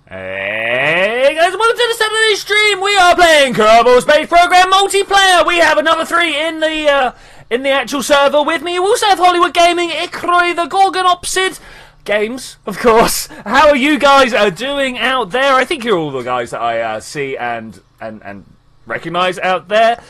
Hey guys, welcome to the Saturday stream. We are playing Kerbal Space Program multiplayer. We have another 3 in the actual server with me. We also have Hollywood Gaming, Ikroy, the Gorgonopsid Games, of course. How are you guys doing out there? I think you're all the guys that I see and recognize out there.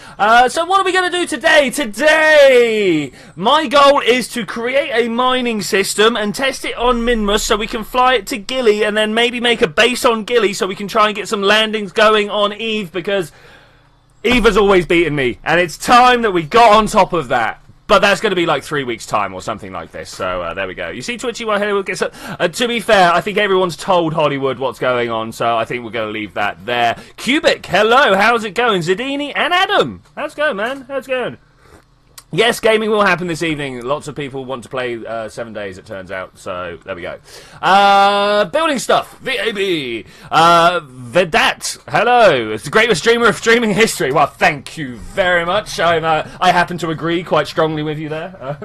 So what are we going to do today? Today, my goal is to create a mining system and test it on Minmus so we can fly it to Gilly and then maybe make a base on Gilly so we can try and get some landings going on Eve, because Eve has always beaten me and it's time that we got on top of that. But that's going to be like 3 weeks' time or something like this. So there we go. You see Twitchi while Hollywood gets up. To be fair, I think everyone's told Hollywood what's going on. So I think we're going to leave that there. Cubic, hello. How's it going? Zadini and Adam. How's it going, man? How's it going? Yes, gaming will happen this evening. Lots of people want to play 7 days, it turns out. So, there we go. Building stuff. VAB. Vedat. Hello. It's the greatest streamer of streaming history. Well, thank you very much. I happen to agree quite strongly with you there.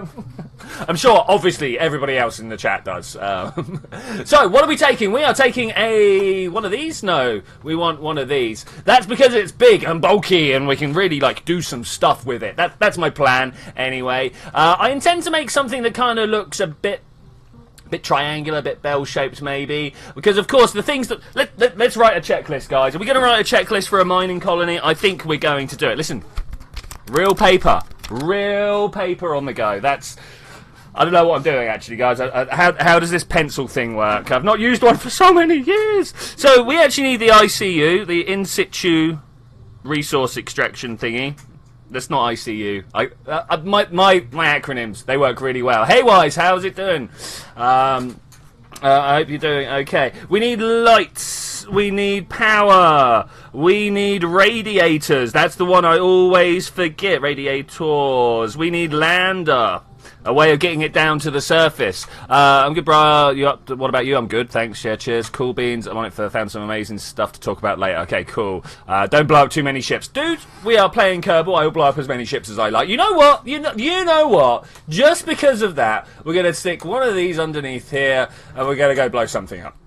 I'm sure, obviously, everybody else in the chat does. So, what are we taking? We are taking one of these? No, we want one of these. That's because it's big and bulky and we can really, like, do some stuff with it. That's my plan. Anyway, I intend to make something that kind of looks a bit triangular, a bit bell-shaped maybe, because of course the things that let's write a checklist, guys. Are we going to write a checklist for a mining colony? I think we're going to do it. Listen, real paper on the go. I don't know what I'm doing actually, guys. How does this pencil thing work? I've not used one for so many years. So we actually need the ICU, the in situ resource extraction thingy. That's not ICU. My acronyms, they work really well. Hey, Wise, how's it doing? I hope you're doing okay. We need lights. We need power. We need radiators. That's the one I always forget. Radiators. We need lander. A way of getting it down to the surface. I'm good, bro. You up? What about you? I'm good, thanks. Yeah, cheers. Cool beans. I'm on it for found some amazing stuff to talk about later. Okay, cool. Don't blow up too many ships, dude. We are playing Kerbal. I will blow up as many ships as I like. You know what? You know what? Just because of that, we're gonna stick one of these underneath here, and we're gonna go blow something up.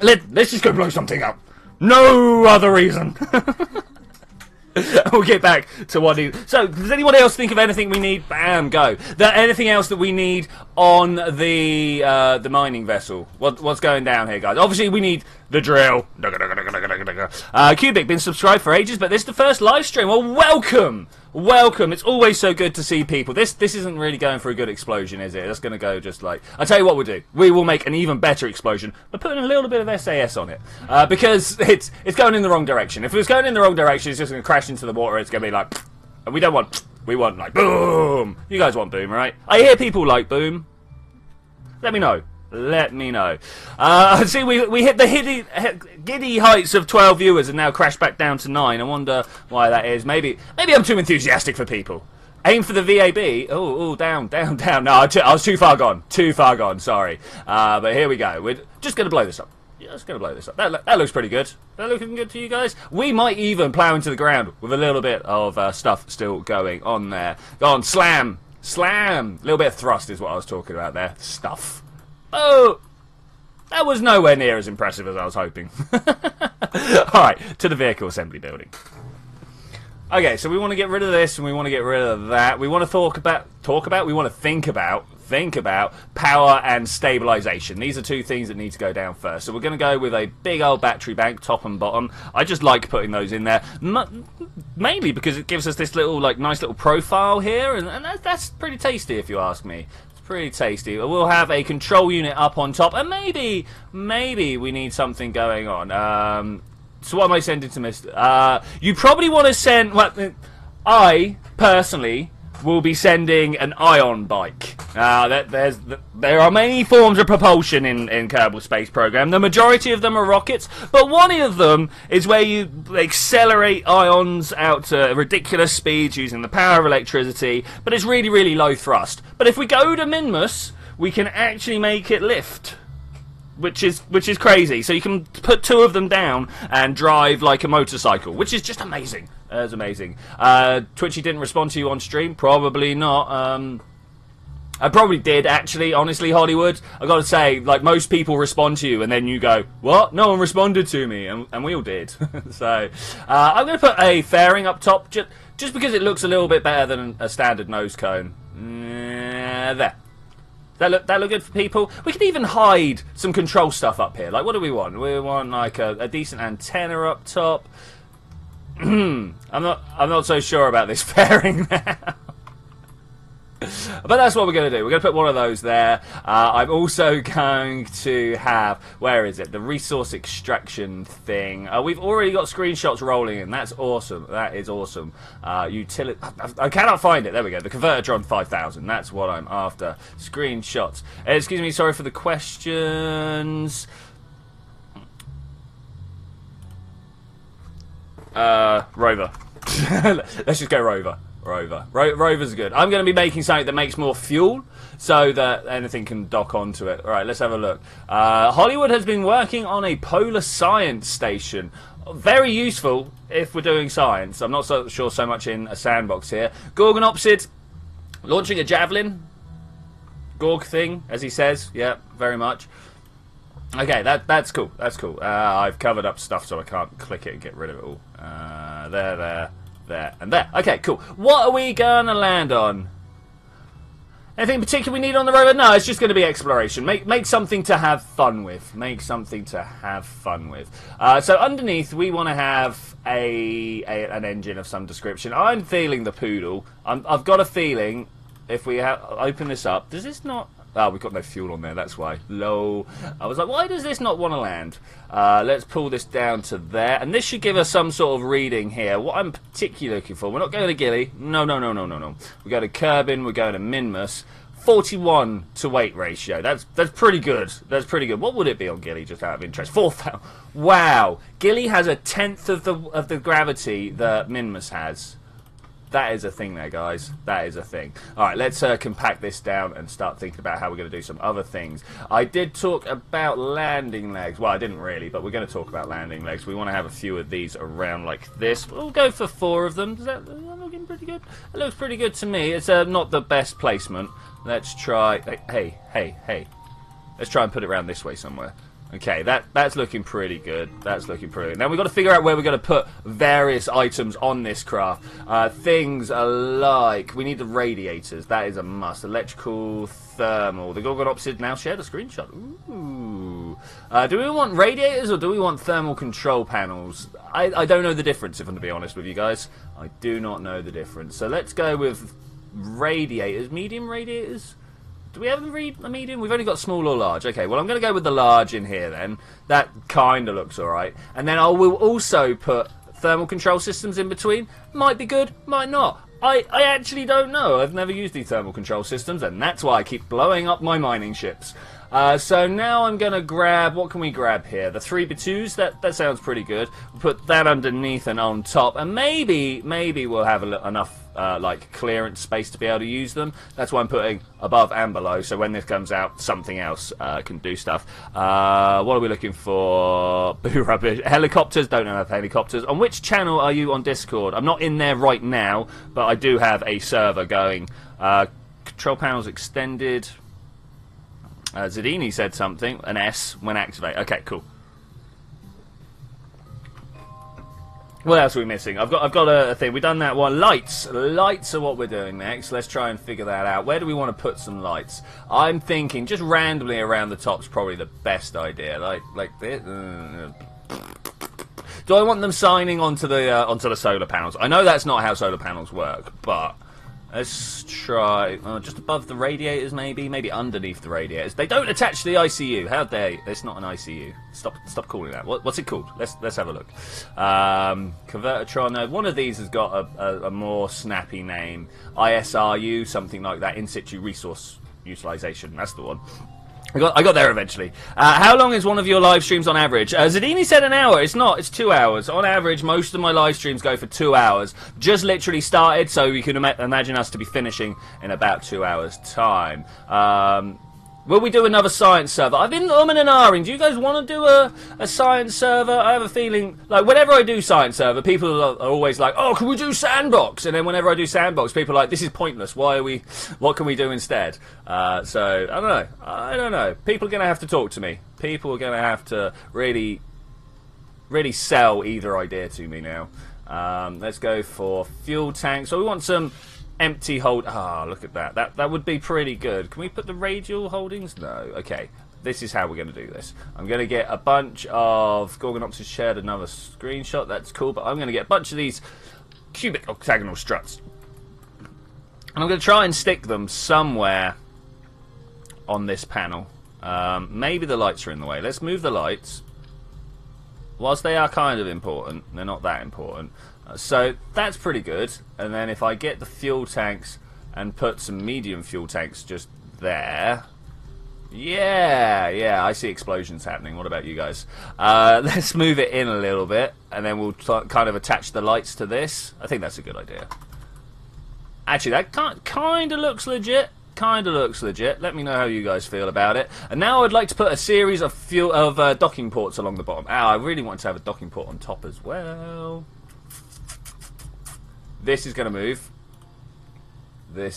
Let's just go blow something up. No other reason. We'll get back to what he... So, does anyone else think of anything we need? Bam, go. Anything else that we need on the mining vessel? What's going down here, guys? Obviously, we need the drill. Cubic, been subscribed for ages, but this is the first live stream. Well, welcome! Welcome. It's always so good to see people. This isn't really going for a good explosion, is it? It's going to go just like... I'll tell you what we'll do. We will make an even better explosion by putting a little bit of SAS on it. Because it's going in the wrong direction. If it was going in the wrong direction, it's just going to crash into the water. It's going to be like... And we don't want... We want like boom! You guys want boom, right? I hear people like boom. Let me know. Let me know. See, we hit the giddy heights of 12 viewers and now crashed back down to 9. I wonder why that is. Maybe I'm too enthusiastic for people. Aim for the VAB. Oh, down. No, I was too far gone. Sorry. But here we go. We're just going to blow this up. Yeah, just going to blow this up. That looks pretty good. That looking good to you guys? We might even plow into the ground with a little bit of stuff still going on there. Go on, slam. A little bit of thrust is what I was talking about there. Stuff. Oh, that was nowhere near as impressive as I was hoping. Alright, to the vehicle assembly building. Okay, so we want to get rid of this and we want to get rid of that. We want to we want to think about power and stabilization. These are two things that need to go down first. So we're going to go with a big old battery bank, top and bottom. I just like putting those in there, mainly because it gives us this little, like, nice little profile here, and that's pretty tasty if you ask me. Pretty tasty. We'll have a control unit up on top, and maybe we need something going on. So what am I sending to Mr. You probably want to send... Well, I, personally, will be sending an ion bike. There are many forms of propulsion in Kerbal Space Program. The majority of them are rockets, but one of them is where you accelerate ions out to ridiculous speeds using the power of electricity, but it's really, really low thrust. But if we go to Minmus, we can actually make it lift, which is crazy. So you can put 2 of them down and drive like a motorcycle, which is just amazing. That's amazing. Twitchy didn't respond to you on stream? Probably not. I probably did, actually, honestly, Hollywood. I gotta say, like, most people respond to you, and then you go, what? No one responded to me, and we all did. So, I'm gonna put a fairing up top, just because it looks a little bit better than a standard nose cone. There. That look good for people? We could even hide some control stuff up here. Like, what do we want? We want, like, a decent antenna up top. I'm not so sure about this fairing now. But that's what we're going to do. We're going to put one of those there. I'm also going to have, where is it? The resource extraction thing. We've already got screenshots rolling in. That's awesome. That is awesome. Utility. I cannot find it. There we go. The Convertron 5000. That's what I'm after. Screenshots. Excuse me. Sorry for the questions. Rover. Let's just go Rover. Rover's good. I'm going to be making something that makes more fuel so that anything can dock onto it. Alright, let's have a look. Hollywood has been working on a polar science station. Very useful if we're doing science. I'm not so sure so much in a sandbox here. Gorgonopsid launching a javelin. Gorg thing, as he says. Yeah, very much. Okay, that's cool. That's cool. I've covered up stuff so I can't click it and get rid of it all. There, and there. Okay, cool. What are we gonna land on? Anything particular we need on the rover? No, it's just going to be exploration. Make something to have fun with. Make something to have fun with. So underneath, we want to have an engine of some description. I'm feeling the poodle. I've got a feeling if we open this up, does this not... Oh, we've got no fuel on there, that's why. Low. I was like, why does this not want to land? Let's pull this down to there. And this should give us some sort of reading here. What I'm particularly looking for, we're not going to Gilly. No. We go to Kerbin, we're going to Minmus. 41 to weight ratio. That's pretty good. That's pretty good. What would it be on Gilly, just out of interest? 4,000. Wow. Gilly has a tenth of the gravity that Minmus has. That is a thing there, guys. That is a thing. Alright, let's compact this down and start thinking about how we're going to do some other things. I did talk about landing legs. Well, I didn't really, but we're going to talk about landing legs. We want to have a few of these around like this. We'll go for 4 of them. Is that looking pretty good? It looks pretty good to me. It's not the best placement. Let's try... Hey. Let's try and put it around this way somewhere. Okay, that's looking pretty good. That's looking pretty good. Now we've got to figure out where we're going to put various items on this craft. Things like... We need the radiators. That is a must. Electrical, thermal. The Gorgonopsid now shared a screenshot. Ooh. Do we want radiators or do we want thermal control panels? I don't know the difference, if I'm to be honest with you guys. I do not know the difference. So let's go with radiators. Medium radiators? Do we have a medium? We've only got small or large. Okay, well, I'm going to go with the large in here then. That kind of looks alright. And then I will also put thermal control systems in between. Might be good, might not. I actually don't know. I've never used these thermal control systems, and that's why I keep blowing up my mining ships. So now I'm going to grab... What can we grab here? The 3x2s? That sounds pretty good. We'll put that underneath and on top. And maybe we'll have enough... like clearance space to be able to use them. That's why I'm putting above and below, so when this comes out, something else can do stuff. What are we looking for? Boo rubbish. Helicopters? Don't have helicopters. On which channel are you on Discord? I'm not in there right now, but I do have a server going. Control panels extended. Zadini said something. An S when activate. Okay, cool. What else are we missing? I've got a thing. We've done that one. Lights are what we're doing next. Let's try and figure that out. Where do we want to put some lights? I'm thinking just randomly around the top's probably the best idea. Like this. Do I want them signing onto the solar panels? I know that's not how solar panels work, but let's try just above the radiators, maybe underneath the radiators. They don't attach to the ICU. How dare you? It's not an ICU. Stop calling that. What's it called? Let's have a look. Convertron. No, one of these has got a more snappy name. ISRU, something like that. In situ resource utilization. That's the one. I got there eventually. How long is one of your live streams on average? Zadini said an hour. It's not. It's 2 hours. On average, most of my live streams go for 2 hours. Just literally started, so you can imagine us to be finishing in about 2 hours' time. Will we do another science server? I've been umming and ahhing. Do you guys want to do a science server? I have a feeling, like, whenever I do science server, people are always like, oh, can we do sandbox? And then whenever I do sandbox, people are like, this is pointless. What can we do instead? So, I don't know. People are going to have to talk to me. People are going to have to really sell either idea to me now. Let's go for fuel tanks. So we want some empty hold. Ah, look at that. That would be pretty good. Can we put the radial holdings? No. Okay. This is how we're going to do this. I'm going to get a bunch of Gorgonopsis shared another screenshot. That's cool. But I'm going to get a bunch of these cubic octagonal struts. And I'm going to try and stick them somewhere on this panel. Maybe the lights are in the way. Let's move the lights. Whilst they are kind of important, they're not that important. So that's pretty good. And then if I get the fuel tanks and put some medium fuel tanks just there. Yeah, I see explosions happening. What about you guys? Let's move it in a little bit. And then we'll kind of attach the lights to this. I think that's a good idea. Actually, that kind of looks legit. Let me know how you guys feel about it. And now I'd like to put a series of docking ports along the bottom. I really want to have a docking port on top as well. This is going to move. The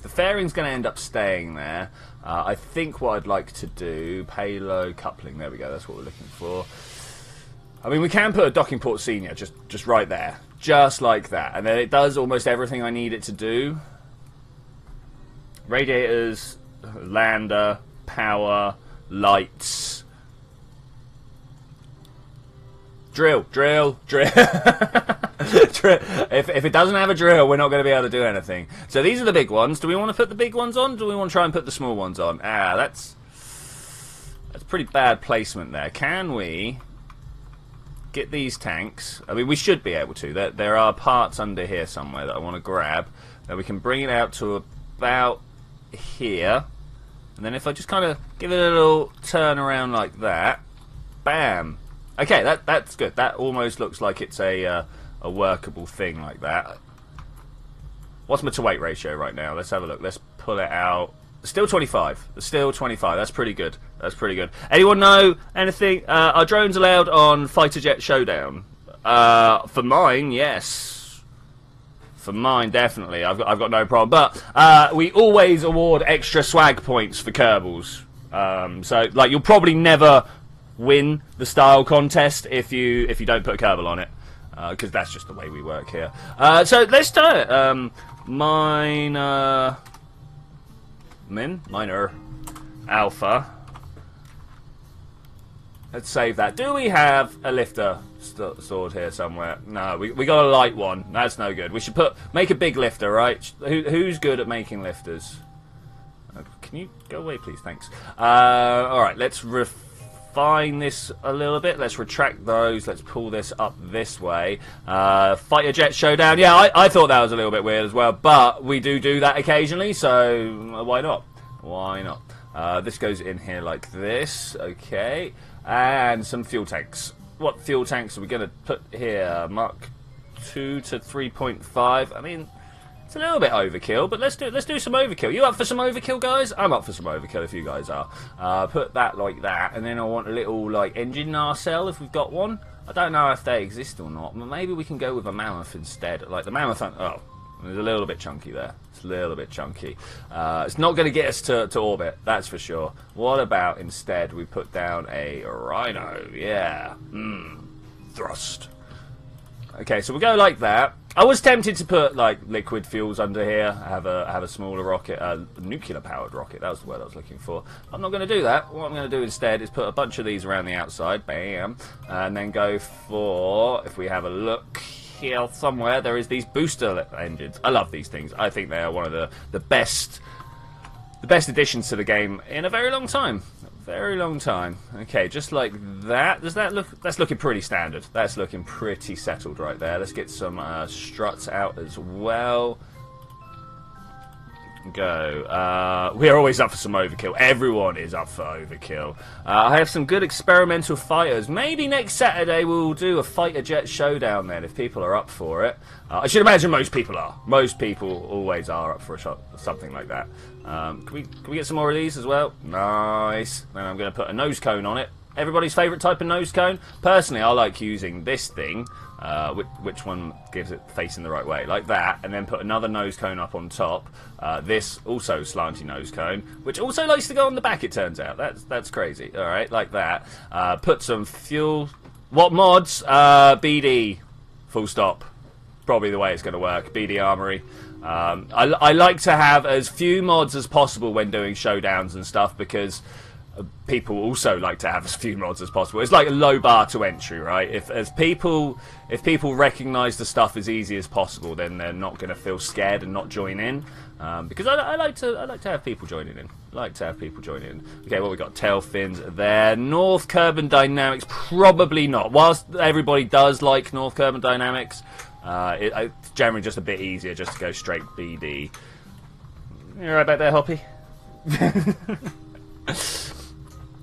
fairing's going to end up staying there. I think what I'd like to do, payload coupling. There we go. That's what we're looking for. I mean, we can put a docking port senior just right there, just like that, and then it does almost everything I need it to do. Radiators, lander, power, lights. Drill. If it doesn't have a drill, we're not going to be able to do anything. So these are the big ones. Do we want to put the big ones on? Do we want to try and put the small ones on? That's pretty bad placement there. Can we get these tanks? I mean, we should be able to. There are parts under here somewhere that I want to grab. Then we can bring it out to about here, and then if I just kind of give it a little turn around like that, bam. Okay, that's good. That almost looks like it's a workable thing like that. What's my to weight ratio right now? Let's have a look. Let's pull it out. Still 25. Still 25. That's pretty good. Anyone know anything? Are drones allowed on Fighter Jet Showdown? For mine, yes. For mine, definitely. I've got no problem. But we always award extra swag points for Kerbals. So, like, you'll probably never win the style contest if you don't put a Kerbal on it, because that's just the way we work here. So let's do it. Minor alpha. Let's save that. Do we have a lifter stored here somewhere? No, we got a light one. That's no good. We should make a big lifter, right? Who's good at making lifters? Can you go away, please? Thanks. All right, let's refine this a little bit. Let's retract those. Let's pull this up this way. Fighter Jet Showdown. Yeah, I thought that was a little bit weird as well, but we do that occasionally, so why not? Why not? This goes in here like this. Okay. And some fuel tanks. What fuel tanks are we going to put here? Mark 2 to 3.5. I mean, it's a little bit overkill, but let's do some overkill. You up for some overkill, guys? I'm up for some overkill if you guys are. Put that like that, and then I want a little like engine nacelle if we've got one. I don't know if they exist or not, but maybe we can go with a mammoth instead. Like the mammoth. Oh, it's a little bit chunky there. It's a little bit chunky. It's not going to get us to orbit, that's for sure. What about instead we put down a rhino? Yeah. Thrust. Okay, so we go like that. I was tempted to put like liquid fuels under here. I have a smaller rocket, nuclear powered rocket. That was the word I was looking for. I'm not going to do that. What I'm going to do instead is put a bunch of these around the outside, bam, and then go for, if we have a look here somewhere, there is these booster engines. I love these things. I think they are one of the best additions to the game in a very long time. Very long time. Okay, just like that. Does that look... That's looking pretty standard. That's looking pretty settled right there. Let's get some struts out as well. Go. We are always up for some overkill. Everyone is up for overkill. I have some good experimental fighters. Maybe next Saturday we'll do a fighter jet showdown then, if people are up for it. I should imagine most people are. Most people always are up for a shot, something like that. Can we get some more of these as well? Nice. Then I'm going to put a nose cone on it. Everybody's favourite type of nose cone? Personally, I like using this thing. Which one gives it facing the right way? Like that, and then put another nose cone up on top. This also slanty nose cone, which also likes to go on the back, it turns out. That's crazy. Alright, like that. Put some fuel. What mods? BD. Full stop. Probably the way it's going to work. BD Armory. I like to have as few mods as possible when doing showdowns and stuff, because people also like to have as few mods as possible. It's like a low bar to entry, right? If people recognise the stuff as easy as possible, then they're not going to feel scared and not join in. Because I like to have people joining in. Okay, what we got? Tail fins there. North Kerbin Dynamics, probably not. Whilst everybody does like North Kerbin Dynamics, it's generally just a bit easier just to go straight BD. You right back there, Hoppy?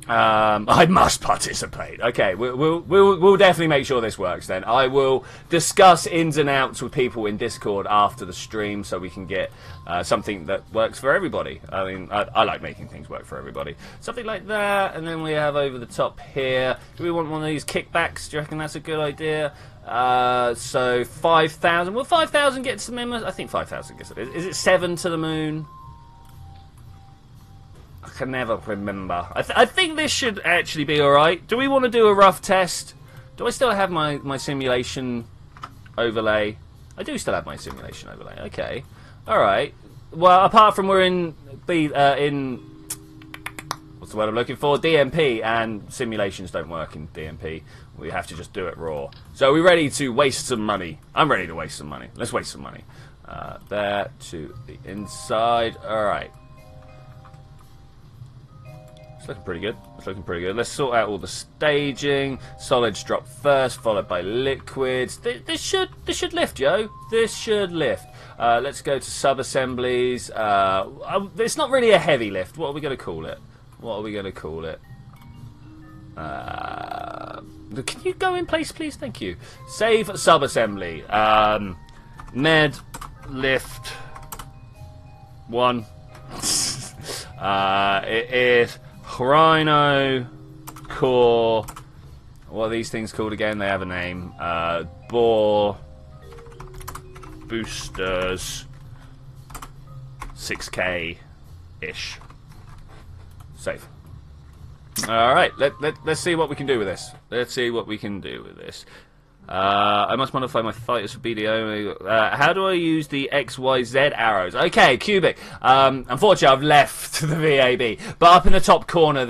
I must participate. Okay, we'll definitely make sure this works then. I will discuss ins and outs with people in Discord after the stream so we can get something that works for everybody. I mean, I like making things work for everybody. Something like that, and then we have over the top here. Do we want one of these kickbacks? Do you reckon that's a good idea? So 5,000. Will 5,000 get some members? I think 5,000 gets it. Is it 7 to the moon? I can never remember. I think this should actually be alright. Do we want to do a rough test? Do I still have my simulation overlay? I do still have my simulation overlay. Okay. Alright. Well, apart from we're in what's the word I'm looking for? DMP, and simulations don't work in DMP. We have to just do it raw. So are we ready to waste some money? I'm ready to waste some money. Let's waste some money. There to the inside. Alright. It's looking pretty good. Let's sort out all the staging. Solids drop first, followed by liquids. This should lift, yo. This should lift. Let's go to sub-assemblies. It's not really a heavy lift. What are we going to call it? Can you go in place, please? Thank you. Save sub-assembly. Med lift 1. It is Rhino Core. What are these things called again? They have a name. Bore Boosters 6K ish. Save. Alright, let's see what we can do with this. I must modify my fighters for BDO. How do I use the XYZ arrows? Okay, Cubic. Unfortunately, I've left the VAB. But up in the top corner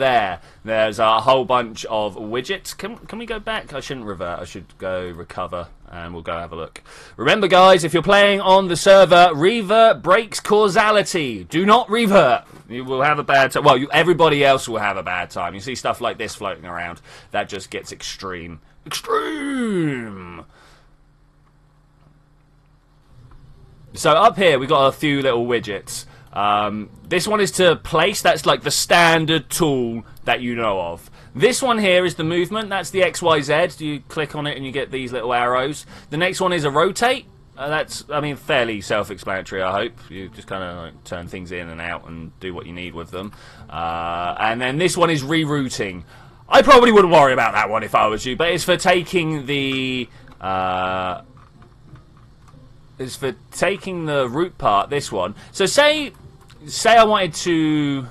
there's a whole bunch of widgets. Can we go back? I shouldn't revert. I should go recover, and we'll go have a look. Remember, guys, if you're playing on the server, revert breaks causality. Do not revert. You will have a bad time. Well, everybody else will have a bad time. You see stuff like this floating around. That just gets extreme. So up here we got a few little widgets. This one is to place. That's like the standard tool that you know of. This one here is the movement. That's the XYZ. You click on it and you get these little arrows. The next one is a rotate. That's, I mean, fairly self-explanatory, I hope. You just kind of like turn things in and out and do what you need with them. And then this one is rerouting. I probably wouldn't worry about that one if I was you, but it's for taking the root part. This one. So say I wanted to.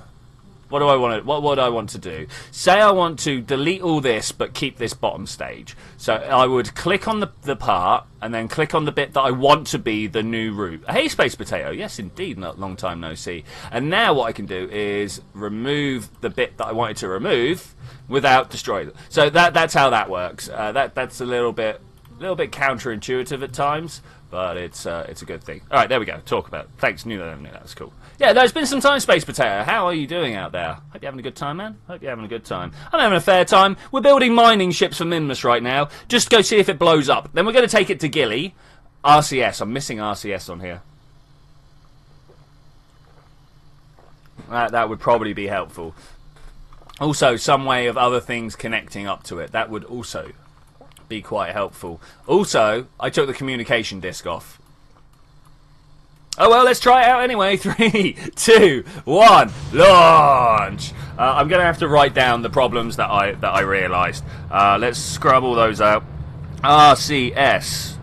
What would I want to do? Say I want to delete all this, but keep this bottom stage. So I would click on the part, and then click on the bit that I want to be the new root. Hey, Space Potato. Yes, indeed. Not long time no see. And now what I can do is remove the bit that I wanted to remove without destroying it. So that's how that works. That's a little bit counterintuitive at times, but it's a good thing. All right, there we go. Talk about it. Thanks. Knew that. That's cool. Yeah, there's been some time, Space Potato. How are you doing out there? Hope you're having a good time, man. Hope you're having a good time. I'm having a fair time. We're building mining ships for Minmus right now. Just go see if it blows up. Then we're going to take it to Gilly. RCS. I'm missing RCS on here. That would probably be helpful. Also, some way of other things connecting up to it. That would also be quite helpful. Also, I took the communication disc off. Oh well, let's try it out anyway. 3, 2, 1, launch! I'm going to have to write down the problems that I realised. Let's scrub all those out. RCS.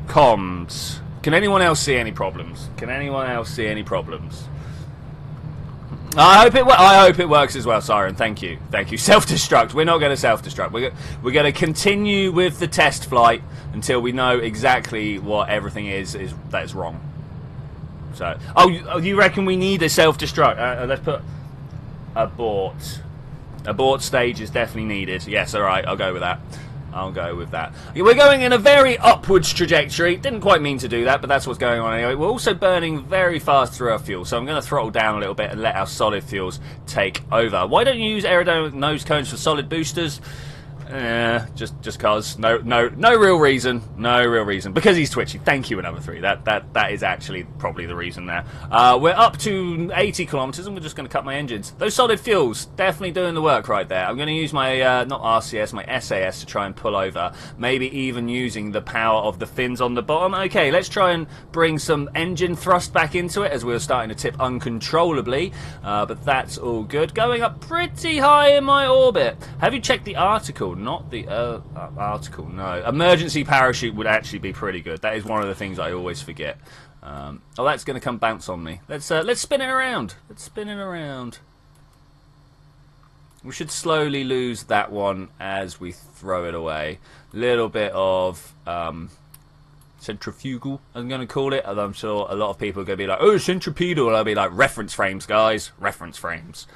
Comms. Can anyone else see any problems? Can anyone else see any problems? I hope it works as well, Siren. Thank you. Thank you. Self-destruct. We're not going to self-destruct. We're going to continue with the test flight until we know exactly what everything is that is wrong. So, you reckon we need a self-destruct? Let's put abort. Abort stage is definitely needed. Yes, all right. I'll go with that. I'll go with that. We're going in a very upwards trajectory. Didn't quite mean to do that, but that's what's going on anyway. We're also burning very fast through our fuel, so I'm going to throttle down a little bit and let our solid fuels take over. Why don't you use aerodynamic nose cones for solid boosters? Just cause. No real reason. No real reason. Because he's twitchy. Thank you, another 3. That is actually probably the reason there. We're up to 80 kilometers, and we're just going to cut my engines. Those solid fuels, definitely doing the work right there. I'm going to use my, not RCS, my SAS to try and pull over. Maybe even using the power of the fins on the bottom. Okay, let's try and bring some engine thrust back into it as we're starting to tip uncontrollably. But that's all good. Going up pretty high in my orbit. Have you checked the article? Not the article, no. Emergency parachute would actually be pretty good. That is one of the things I always forget. Oh, that's going to come bounce on me. Let's spin it around. Let's spin it around. We should slowly lose that one as we throw it away. Little bit of centrifugal, I'm going to call it. I'm sure a lot of people are going to be like, oh, centripetal. And I'll be like, reference frames, guys. Reference frames.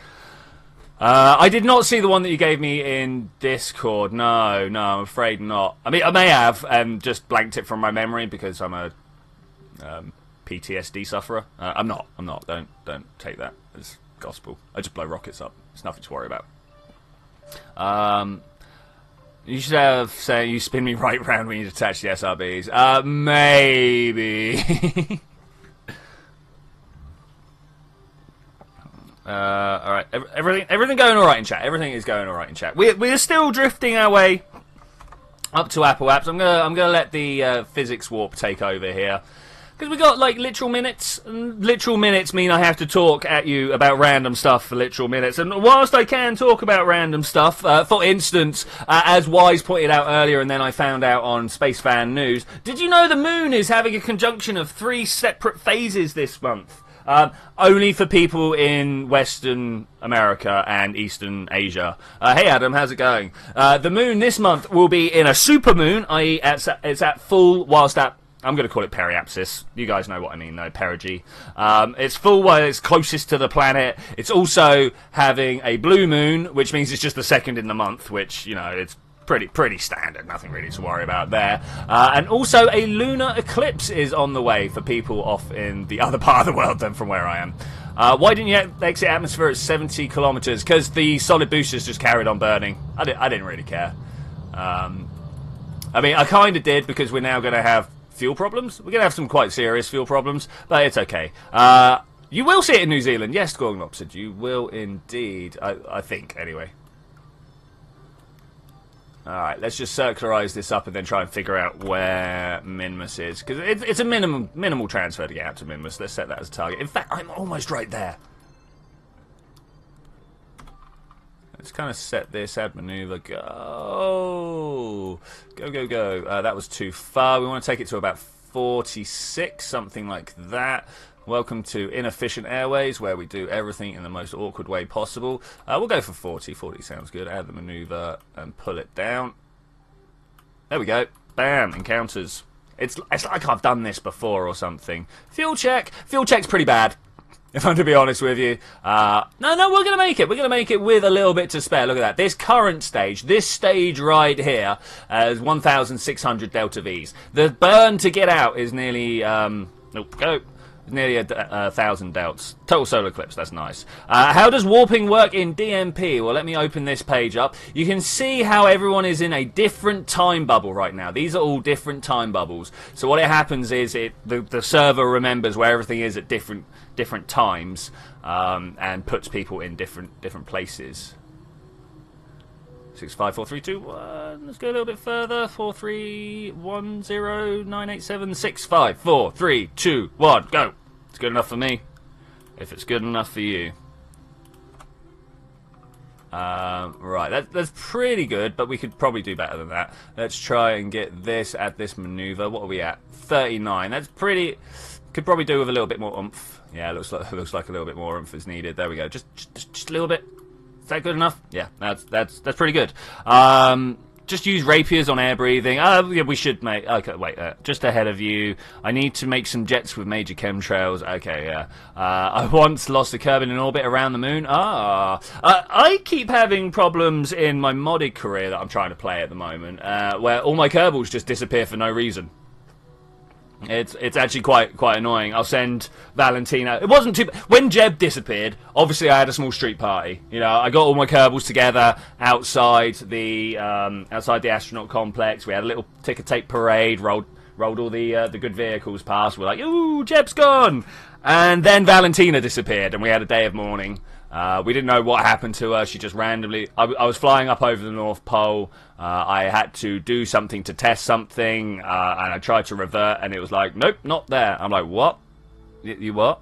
I did not see the one that you gave me in Discord. No, I'm afraid not. I mean, I may have and just blanked it from my memory because I'm a PTSD sufferer. I'm not. Don't take that as gospel. I just blow rockets up. It's nothing to worry about. You should have saying you spin me right round when you detach the SRBs. Maybe. Alright, everything going alright in chat. Everything is going alright in chat. We're still drifting our way up to Apple Apps. I'm gonna let the physics warp take over here. Because we got like literal minutes, and literal minutes mean I have to talk at you about random stuff for literal minutes. And whilst I can talk about random stuff, for instance, as Wise pointed out earlier, and then I found out on Space Fan News, did you know the moon is having a conjunction of 3 separate phases this month? Only for people in Western America and Eastern Asia. Hey Adam, how's it going? The moon this month will be in a supermoon, i.e. it's at full whilst at, I'm going to call it periapsis. You guys know what I mean though, perigee. It's full while it's closest to the planet. It's also having a blue moon, which means it's just the second in the month, which, you know, it's pretty standard, nothing really to worry about there. And also a lunar eclipse is on the way for people off in the other part of the world than from where I am. Why didn't you exit atmosphere at 70 kilometers? Because the solid boosters just carried on burning. I didn't really care. I mean, I kind of did because we're now going to have fuel problems. We're going to have some quite serious fuel problems, but it's okay. You will see it in New Zealand. Yes, Gorgon Opposite, you will indeed. I think, anyway. Alright, let's just circularize this up and then try and figure out where Minmus is. Because it's a minimal transfer to get out to Minmus. Let's set that as a target. In fact, I'm almost right there. Let's kind of set this, add maneuver, go. Go. That was too far. We want to take it to about 46, something like that. Welcome to Inefficient Airways, where we do everything in the most awkward way possible. We'll go for 40. 40 sounds good. Add the maneuver and pull it down. There we go. Bam. Encounters. It's like I've done this before or something. Fuel check. Fuel check's pretty bad, if I'm to be honest with you. No, we're going to make it. We're going to make it with a little bit to spare. Look at that. This current stage, this stage right here, is 1,600 Delta Vs. The burn to get out is nearly... nope, go. Nearly 1,000 delts. Total solar eclipse, that's nice. How does warping work in DMP? Well, let me open this page up. You can see how everyone is in a different time bubble right now. These are all different time bubbles. So what it happens is the server remembers where everything is at different times and puts people in different places. 6, 5, 4, 3, 2, 1. Let's go a little bit further. 4, 3, 1, 0, 9, 8, 7, 6, 5, 4, 3, 2, 1. Go. It's good enough for me. If it's good enough for you. Right, that's pretty good, but we could probably do better than that. Let's try and get this at this maneuver. What are we at? 39. That's pretty. Could probably do with a little bit more oomph. Yeah, looks like a little bit more oomph is needed. There we go. Just a little bit. Is that good enough? Yeah, that's pretty good. Just use rapiers on air breathing. Yeah, we should make. Okay, wait. Just ahead of you. I need to make some jets with major chemtrails. Okay, yeah. I once lost a Kerbin in orbit around the moon. I keep having problems in my modded career that I'm trying to play at the moment, where all my Kerbals just disappear for no reason. It's actually quite annoying. I'll send Valentina. It wasn't too. When Jeb disappeared, obviously I had a small street party. You know, I got all my Kerbals together outside the astronaut complex. We had a little ticker tape parade. Rolled all the good vehicles past. We're like, ooh, Jeb's gone. And then Valentina disappeared, and we had a day of mourning. We didn't know what happened to her. She just randomly... I was flying up over the North Pole. I had to do something to test something, and I tried to revert, and it was like, nope, not there. I'm like, what? You what?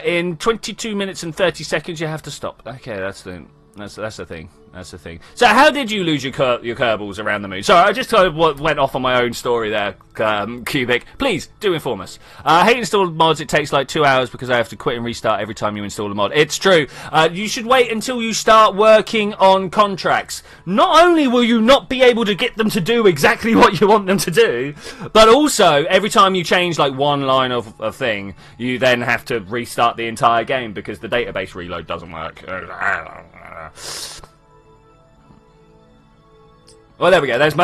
In 22 minutes and 30 seconds, you have to stop. Okay, that's the thing. That's the thing. So how did you lose your Kerbals around the moon? Sorry, I just kind of went off on my own story there, Cubic. Please, do inform us. I hate installed mods. It takes like 2 hours because I have to quit and restart every time you install a mod. It's true. You should wait until you start working on contracts. Not only will you not be able to get them to do exactly what you want them to do, but also every time you change like one line of a thing, you then have to restart the entire game because the database reload doesn't work. Well, there we go. There's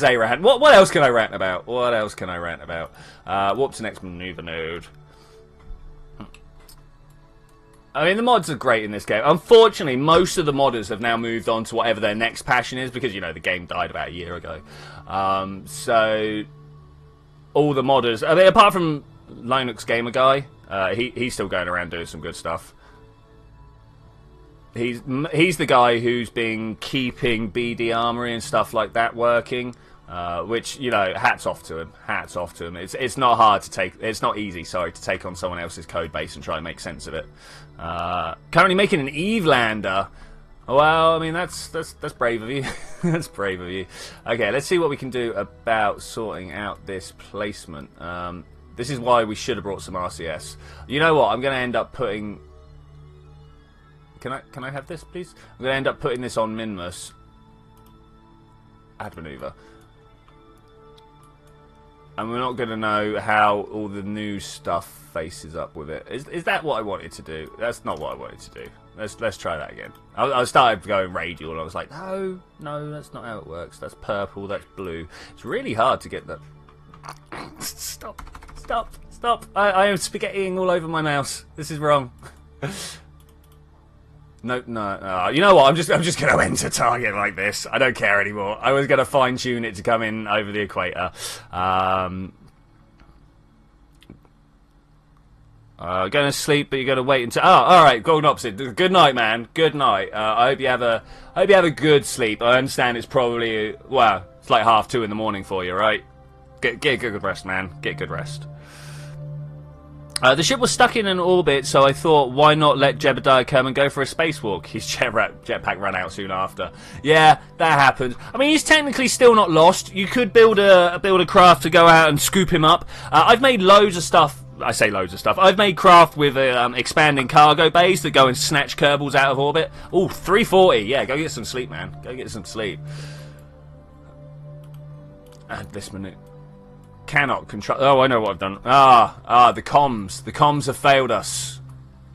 a rant. What else can I rant about? Warp to next maneuver node. I mean, the mods are great in this game. Unfortunately, most of the modders have now moved on to whatever their next passion is because, you know, the game died about a year ago. So, all the modders... I mean, apart from Linux Gamer Guy, he's still going around doing some good stuff. He's the guy who's been keeping BD Armory and stuff like that working, which, you know, hats off to him. Hats off to him. It's not hard to take. It's not easy, sorry, to take on someone else's code base and try and make sense of it. Currently making an Eve lander. Well, I mean that's brave of you. That's brave of you. Okay, let's see what we can do about sorting out this placement. This is why we should have brought some RCS. You know what? I'm going to end up putting. Can I have this, please? I'm going to end up putting this on Minmus. Add maneuver. And we're not going to know how all the new stuff faces up with it. Is that what I wanted to do? That's not what I wanted to do. Let's try that again. I started going radial and I was like, no, that's not how it works. That's purple, that's blue. It's really hard to get that. Stop. I am spaghettiing all over my mouse. This is wrong. No. You know what? I'm just going to enter target like this. I don't care anymore. I was going to fine tune it to come in over the equator. Going to sleep, but you're going to wait until. Oh, all right. Golden opposite. Good night, man. Good night. I hope you have a good sleep. I understand it's probably it's like 2:30 in the morning for you, right? Get good rest, man. Get good rest. The ship was stuck in an orbit, so I thought, why not let Jebediah come and go for a spacewalk? His jetpack ran out soon after. Yeah, that happened. I mean, he's technically still not lost. You could build a craft to go out and scoop him up. I've made loads of stuff. I say loads of stuff. I've made craft with expanding cargo bays that go and snatch Kerbals out of orbit. Ooh, 340. Yeah, go get some sleep, man. Go get some sleep. Add this minute. Cannot control. Oh, I know what I've done. The comms. The comms have failed us.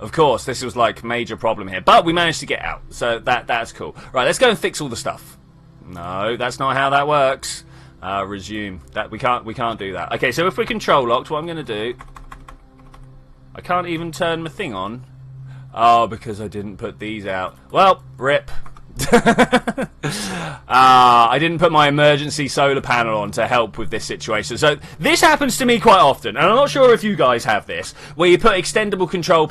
Of course, this was like major problem here, but we managed to get out, so that's cool. Right, let's go and fix all the stuff. No, that's not how that works. Resume. That we can't do that. Okay, so if we're control locked, what I'm going to do... I can't even turn my thing on. Oh, because I didn't put these out. Well, rip. I didn't put my emergency solar panel on to help with this situation. So this happens to me quite often, and I'm not sure if you guys have this, where you put extendable control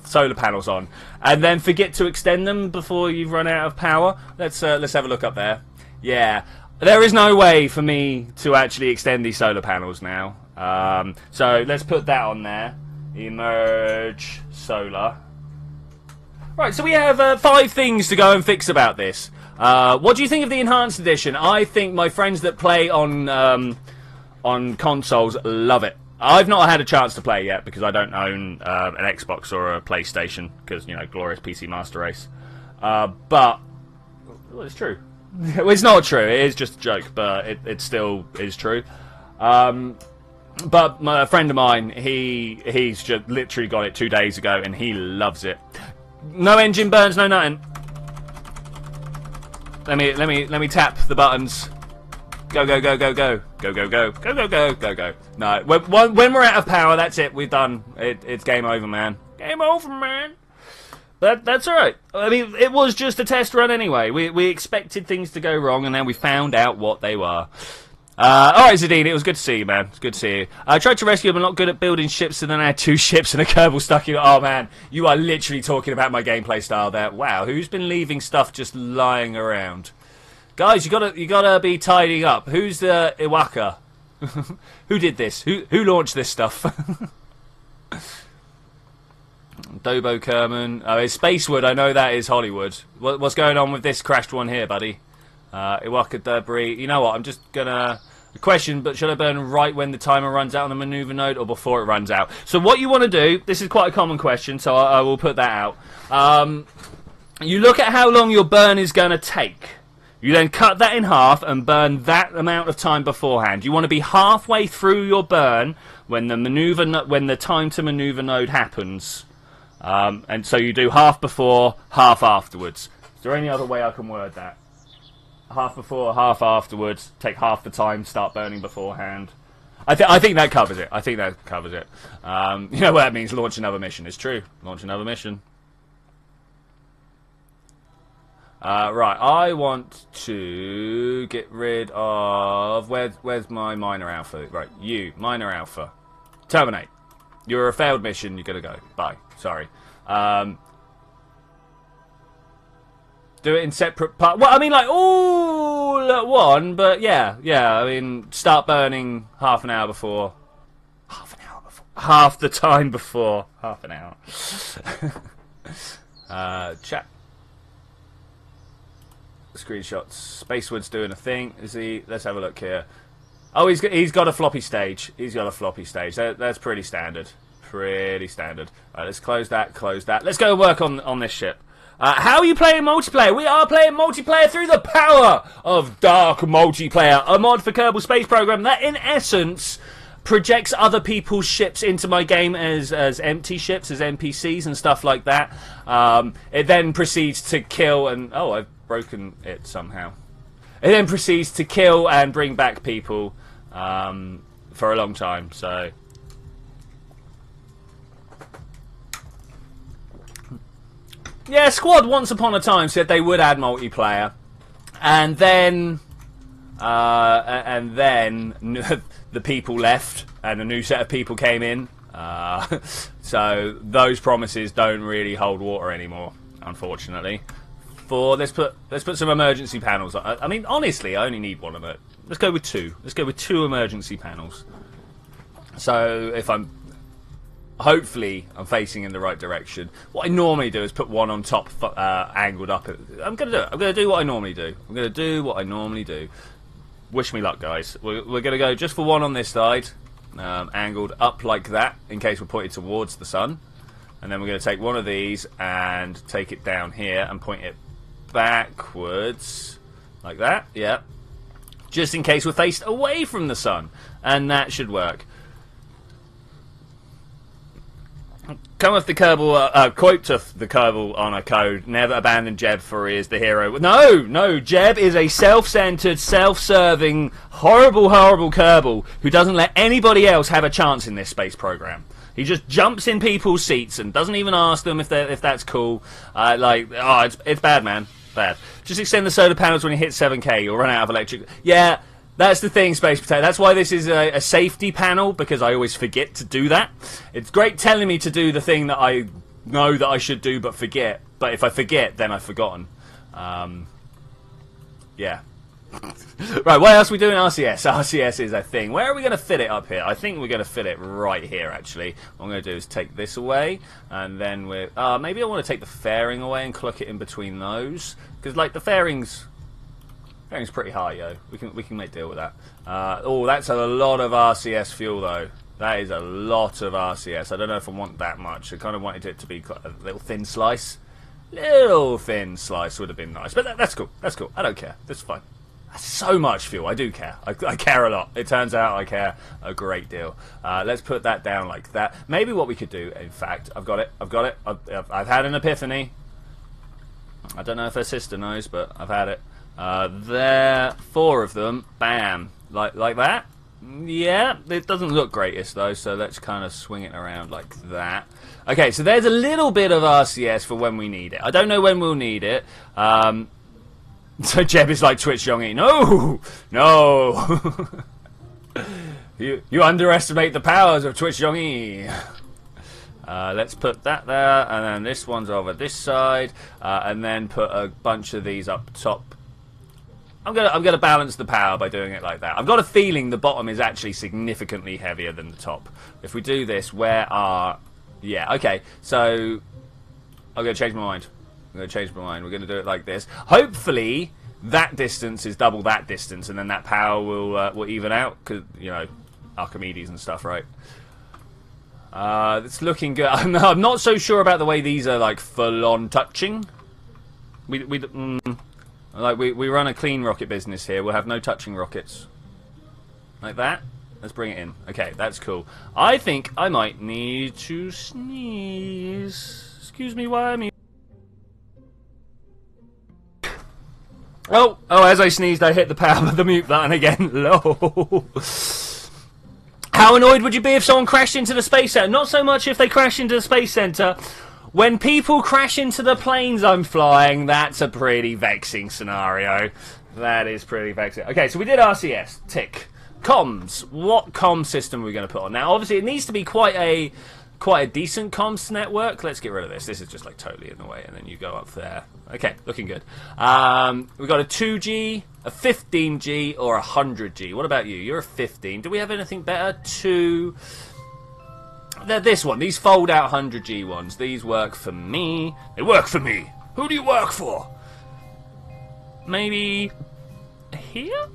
solar panels on, and then forget to extend them before you've run out of power. Let's have a look up there. Yeah, there is no way for me to actually extend these solar panels now. So let's put that on there. Emerge solar. Right, so we have 5 things to go and fix about this. What do you think of the enhanced edition? I think my friends that play on consoles love it. I've not had a chance to play yet because I don't own an Xbox or a PlayStation because, you know, glorious PC Master Race. But well, it's true. It's not true. It is just a joke, but it still is true. But a friend of mine, he's just literally got it 2 days ago and he loves it. No engine burns, no nothing. Let me tap the buttons. Go go go go go go go go go go go go go. No, when we're out of power, that's it. We're done. It's game over, man. Game over, man. That's all right. I mean, it was just a test run anyway. We expected things to go wrong, and then we found out what they were. Alright, Zadine, it was good to see you, man. It's good to see you. I tried to rescue him, I'm not good at building ships, and then I had 2 ships and a Kerbal stuck in. Oh, man, you are literally talking about my gameplay style there. Wow, who's been leaving stuff just lying around? Guys, you gotta be tidying up. Who's the Iwaka? Who did this? Who launched this stuff? Dobo Kerman. Oh, it's Spacewood, I know that is Hollywood. What's going on with this crashed one here, buddy? Iwaka debris. You know what? I'm just gonna question, but should I burn right when the timer runs out on the maneuver node or before it runs out? So what you want to do, this is quite a common question, so I will put that out. You look at how long your burn is going to take. You then cut that in half and burn that amount of time beforehand. You want to be halfway through your burn when the time to maneuver node happens. And so you do half before, half afterwards. Is there any other way I can word that? Half before, half afterwards. Take half the time. Start burning beforehand. I think that covers it. I think that covers it. You know what that means? Launch another mission. It's true. Launch another mission. Right. I want to get rid of where's my minor alpha? Right. You minor alpha. Terminate. You're a failed mission. You're gonna go. Bye. Sorry. Do it in separate parts. Well, I mean, like, all at one, but yeah. I mean, start burning half an hour before. Half an hour before. Half the time before. Half an hour. Chat. Screenshots. Spacewood's doing a thing. Is he? Let's have a look here. Oh, he's got a floppy stage. He's got a floppy stage. That's pretty standard. Pretty standard. All right, let's close that. Close that. Let's go work on this ship. How are you playing multiplayer? We are playing multiplayer through the power of Dark Multiplayer, a mod for Kerbal Space Program that, in essence, projects other people's ships into my game as empty ships, as NPCs and stuff like that. It then proceeds to kill and... Oh, I've broken it somehow. It then proceeds to kill and bring back people for a long time, so... Yeah, Squad once upon a time said they would add multiplayer, and then the people left, and a new set of people came in. So those promises don't really hold water anymore, unfortunately. Let's put some emergency panels. I mean, honestly, I only need one of it. Let's go with 2. Let's go with 2 emergency panels. So if hopefully I'm facing in the right direction. What I normally do is put one on top, angled up. I'm going to do it. I'm going to do what I normally do. Wish me luck, guys. We're going to go just for one on this side, angled up like that, in case we're pointed towards the sun. And then we're going to take one of these and take it down here and point it backwards, like that, yeah. Just in case we're faced away from the sun. And that should work. Come with the Kerbal, quote to the Kerbal on a code, never abandon Jeb for he is the hero. No, Jeb is a self-centered, self-serving, horrible Kerbal who doesn't let anybody else have a chance in this space program. He just jumps in people's seats and doesn't even ask them if that's cool. It's bad, man. Bad. Just extend the solar panels when you hit 7K, you'll run out of electric. Yeah. That's the thing, Space Potato. That's why this is a safety panel, because I always forget to do that. It's great telling me to do the thing that I know that I should do but forget. But if I forget, then I've forgotten. Yeah. Right, what else are we doing? RCS. RCS is a thing. Where are we going to fit it up here? I think we're going to fit it right here, actually. What I'm going to do is take this away, and then we're... maybe I want to take the fairing away and cluck it in between those. Because, like, the fairing's pretty high, yo. We can make deal with that. Oh, that's a lot of RCS fuel, though. That is a lot of RCS. I don't know if I want that much. I kind of wanted it to be a little thin slice. Little thin slice would have been nice. But that's cool. That's cool. I don't care. That's fine. That's so much fuel. I do care. I care a lot. It turns out I care a great deal. Let's put that down like that. Maybe what we could do, in fact, I've got it. I've had an epiphany. I don't know if her sister knows, but I've had it. There, 4 of them, bam, like that. Yeah, it doesn't look greatest though, so let's kind of swing it around like that. Okay, so there's a little bit of RCS for when we need it. I don't know when we'll need it. So Jeb is like Twitch Yongi. No. you underestimate the powers of Twitch Yongi. Let's put that there, and then this one's over this side, and then put a bunch of these up top. I'm gonna balance the power by doing it like that. I've got a feeling the bottom is actually significantly heavier than the top. If we do this, yeah, okay. So I'm gonna change my mind. We're gonna do it like this. Hopefully that distance is double that distance, and then that power will even out, because Archimedes and stuff, right? It's looking good. I'm not so sure about the way these are like full on touching. We run a clean rocket business here. We'll have no touching rockets. Like that. Let's bring it in. Okay, that's cool. I think I might need to sneeze. Excuse me, why am I... Oh, as I sneezed, I hit the mute button again. Lol. How annoyed would you be if someone crashed into the space center? Not so much if they crash into the space center. When people crash into the planes I'm flying, that's a pretty vexing scenario. That is pretty vexing. Okay, so we did RCS. Tick. Comms. What comms system are we going to put on? Now, obviously, it needs to be quite a decent comms network. Let's get rid of this. This is just like totally in the way, and then you go up there. Okay, looking good. We've got a 2G, a 15G, or a 100G. What about you? You're a 15. Do we have anything better? This one. These fold-out 100G ones. These work for me. They work for me. Who do you work for? Maybe here?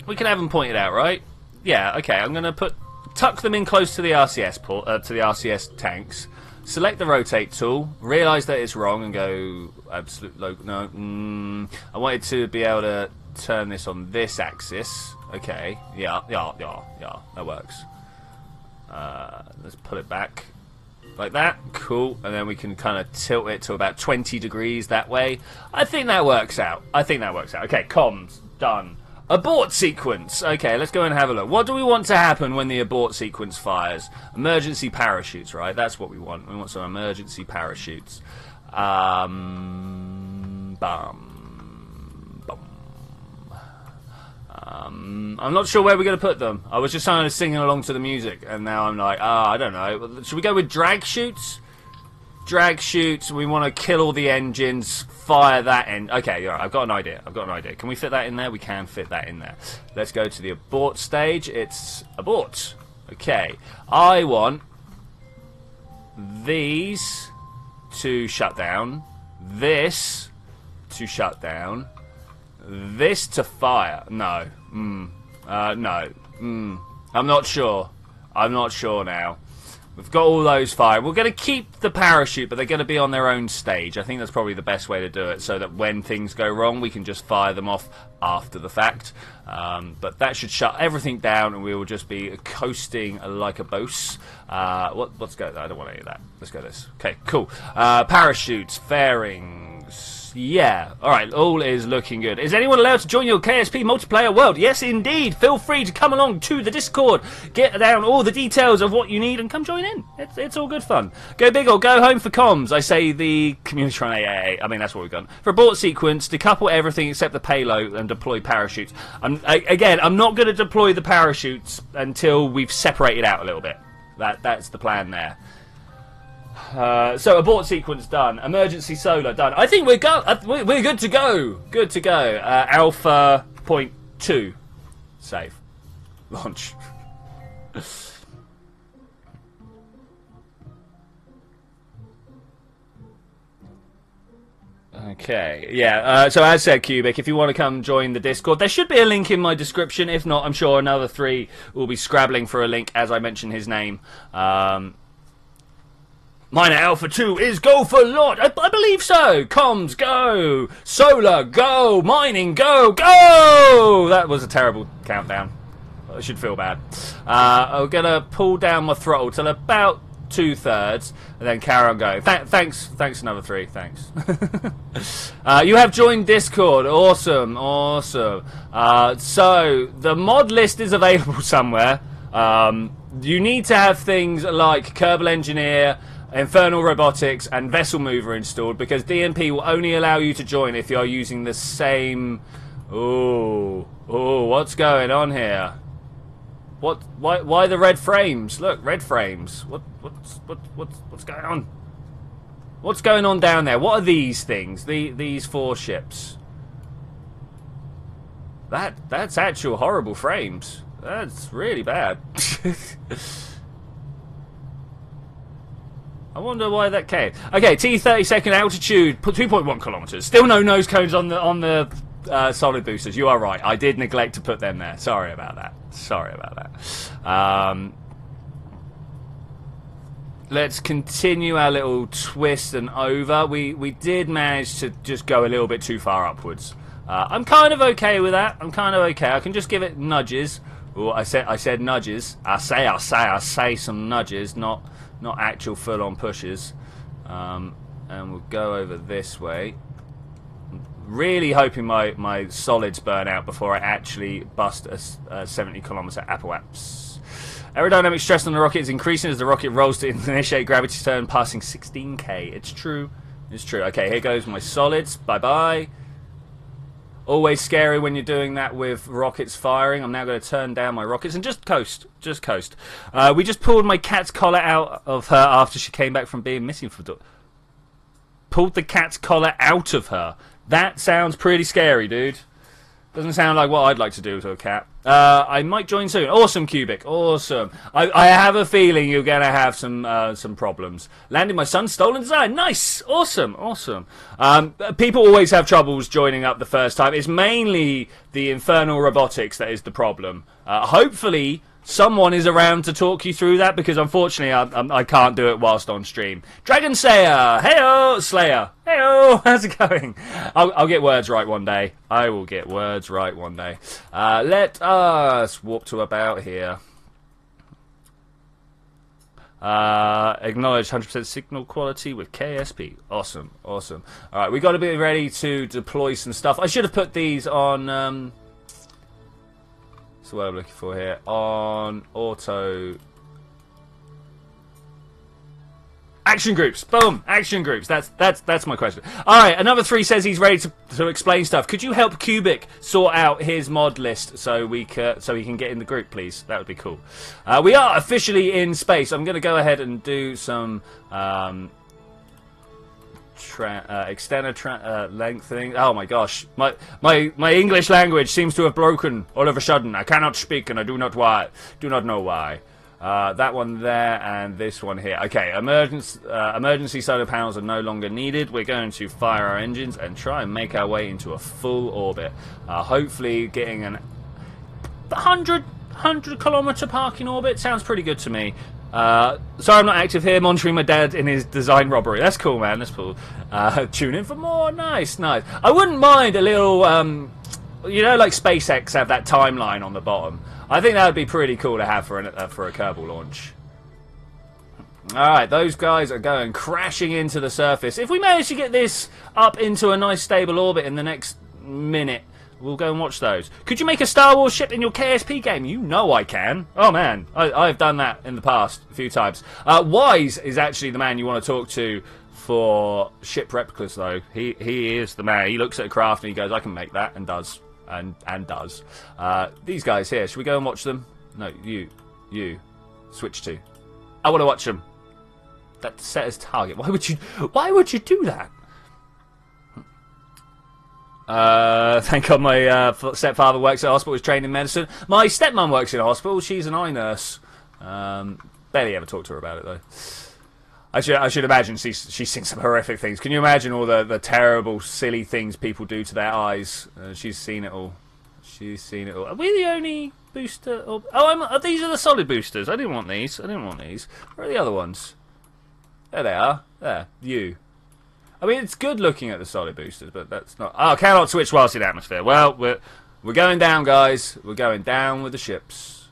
We can have them pointed out, right? Yeah, okay. I'm going to tuck them in close to the RCS port, to the RCS tanks. Select the rotate tool. Realise that it's wrong and go absolute local. No. I wanted to be able to turn this on this axis. Okay. Yeah. That works. Let's pull it back like that. Cool. And then we can kind of tilt it to about 20 degrees that way. I think that works out. Okay, comms. Done. Abort sequence. Okay, let's go and have a look. What do we want to happen when the abort sequence fires? Emergency parachutes, right? That's what we want. We want some emergency parachutes. I'm not sure where we're going to put them. I was just kind of singing along to the music, and now I'm like, I don't know. Should we go with drag chutes? Drag chutes. We want to kill all the engines. Fire that end. Okay, all right, I've got an idea. Can we fit that in there? We can fit that in there. Let's go to the abort stage. It's abort. Okay. I want these to shut down. This to shut down. This to fire. No. No. I'm not sure. I'm not sure now. We've got all those fired. We're going to keep the parachute, but they're going to be on their own stage. I think that's probably the best way to do it, so that when things go wrong, we can just fire them off after the fact. But that should shut everything down, and we will just be coasting like a boss. Let's go. I don't want any of that. Let's go this. Okay, cool. Parachutes, fairings. Yeah, alright, all is looking good. Is anyone allowed to join your KSP multiplayer world? Yes, indeed. Feel free to come along to the Discord, get down all the details of what you need, and come join in. It's all good fun. Go big or go home for comms. I say the community on AA. I mean, that's what we've done. For abort sequence, decouple everything except the payload and deploy parachutes. Again, I'm not going to deploy the parachutes until we've separated out a little bit. That's the plan there. So abort sequence done. Emergency solar done. I think we're good to go. Good to go. Alpha point 2. Save. Launch. Okay, yeah, so as said, Cubic, if you want to come join the Discord, there should be a link in my description. If not, I'm sure another 3 will be scrabbling for a link as I mention his name. Miner Alpha 2 is go for launch. I believe so. Comms, go. Solar, go. Mining, go. Go! That was a terrible countdown. I should feel bad. I'm going to pull down my throttle till about 2/3 and then carry on going. Thanks another 3. Thanks. You have joined Discord. Awesome. Awesome. So, the mod list is available somewhere. You need to have things like Kerbal Engineer, Infernal Robotics and Vessel Mover installed, because DMP will only allow you to join if you're using the same... Oh, what's going on here? Why the red frames? Look, red frames. What's going on? What's going on down there? What are these things? These 4 ships. That's actual horrible frames. That's really bad. I wonder why that came. Okay, T30 second altitude, 2.1 kilometers. Still no nose cones on the solid boosters. You are right. I did neglect to put them there. Sorry about that. Sorry about that. Let's continue our little twist and over. We did manage to just go a little bit too far upwards. I'm kind of okay with that. I'm kind of okay. I can just give it nudges. Oh, I said nudges. I say some nudges, not actual full-on pushes. And we'll go over this way. Really hoping my solids burn out before I actually bust a 70-kilometer apoapse. Aerodynamic stress on the rocket is increasing as the rocket rolls to initiate gravity turn, passing 16k. It's true. It's true. Okay, here goes my solids. Bye-bye. Always scary when you're doing that with rockets firing. I'm now going to turn down my rockets and just coast. Just coast. We just pulled my cat's collar out of her after she came back from being missing for... Pulled the cat's collar out of her. That sounds pretty scary, dude. Doesn't sound like what I'd like to do to a cat. I might join soon. Awesome, Cubic. Awesome. I have a feeling you're going to have some problems. Landing my son's stolen design. Nice. Awesome. Awesome. People always have troubles joining up the first time. It's mainly the Infernal Robotics that is the problem. Hopefully someone is around to talk you through that, because unfortunately I can't do it whilst on stream. Dragon Slayer, heyo, Slayer, heyo, how's it going? I'll get words right one day. I will get words right one day. Let us warp to about here. Acknowledge 100% signal quality with KSP. Awesome, awesome. All right, we got to be ready to deploy some stuff. I should have put these on. What I'm looking for here on auto action groups. Boom, action groups. That's my question. All right, another 3 says he's ready to explain stuff. Could you help Cubic sort out his mod list so he can get in the group, please? That would be cool. We are officially in space. I'm going to go ahead and do some extended lengthening. Oh my gosh, my English language seems to have broken all of a sudden. I cannot speak, and I do not know why. That one there and this one here. Okay, emergency solar panels are no longer needed. We're going to fire our engines and try and make our way into a full orbit. Hopefully getting an 100 kilometer parking orbit sounds pretty good to me. Sorry I'm not active here, monitoring my dad in his design robbery. That's cool, man. That's cool. Tune in for more. Nice, nice. I wouldn't mind a little, you know, like SpaceX have that timeline on the bottom. I think that would be pretty cool to have for a Kerbal launch. Alright, those guys are going crashing into the surface. If we manage to get this up into a nice stable orbit in the next minute, we'll go and watch those. Could you make a Star Wars ship in your KSP game? You know I can. Oh man, I've done that in the past a few times. Wise is actually the man you want to talk to for ship replicas, though. He is the man. He looks at a craft and he goes, I can make that, and does. And does. These guys here, should we go and watch them? No, you. Switch to. I want to watch them. That's set as target. Why would you do that? Thank God my stepfather works at a hospital, is trained in medicine. My stepmom works in a hospital. She's an eye nurse. Barely ever talked to her about it, though. I should imagine she's seen some horrific things. Can you imagine all the terrible, silly things people do to their eyes? She's seen it all. She's seen it all. Are we the only booster? These are the solid boosters. I didn't want these. Where are the other ones? There they are. There. You. I mean, it's good looking at the solid boosters, but that's not... Oh, cannot switch whilst in atmosphere. Well, we're going down, guys. We're going down with the ships.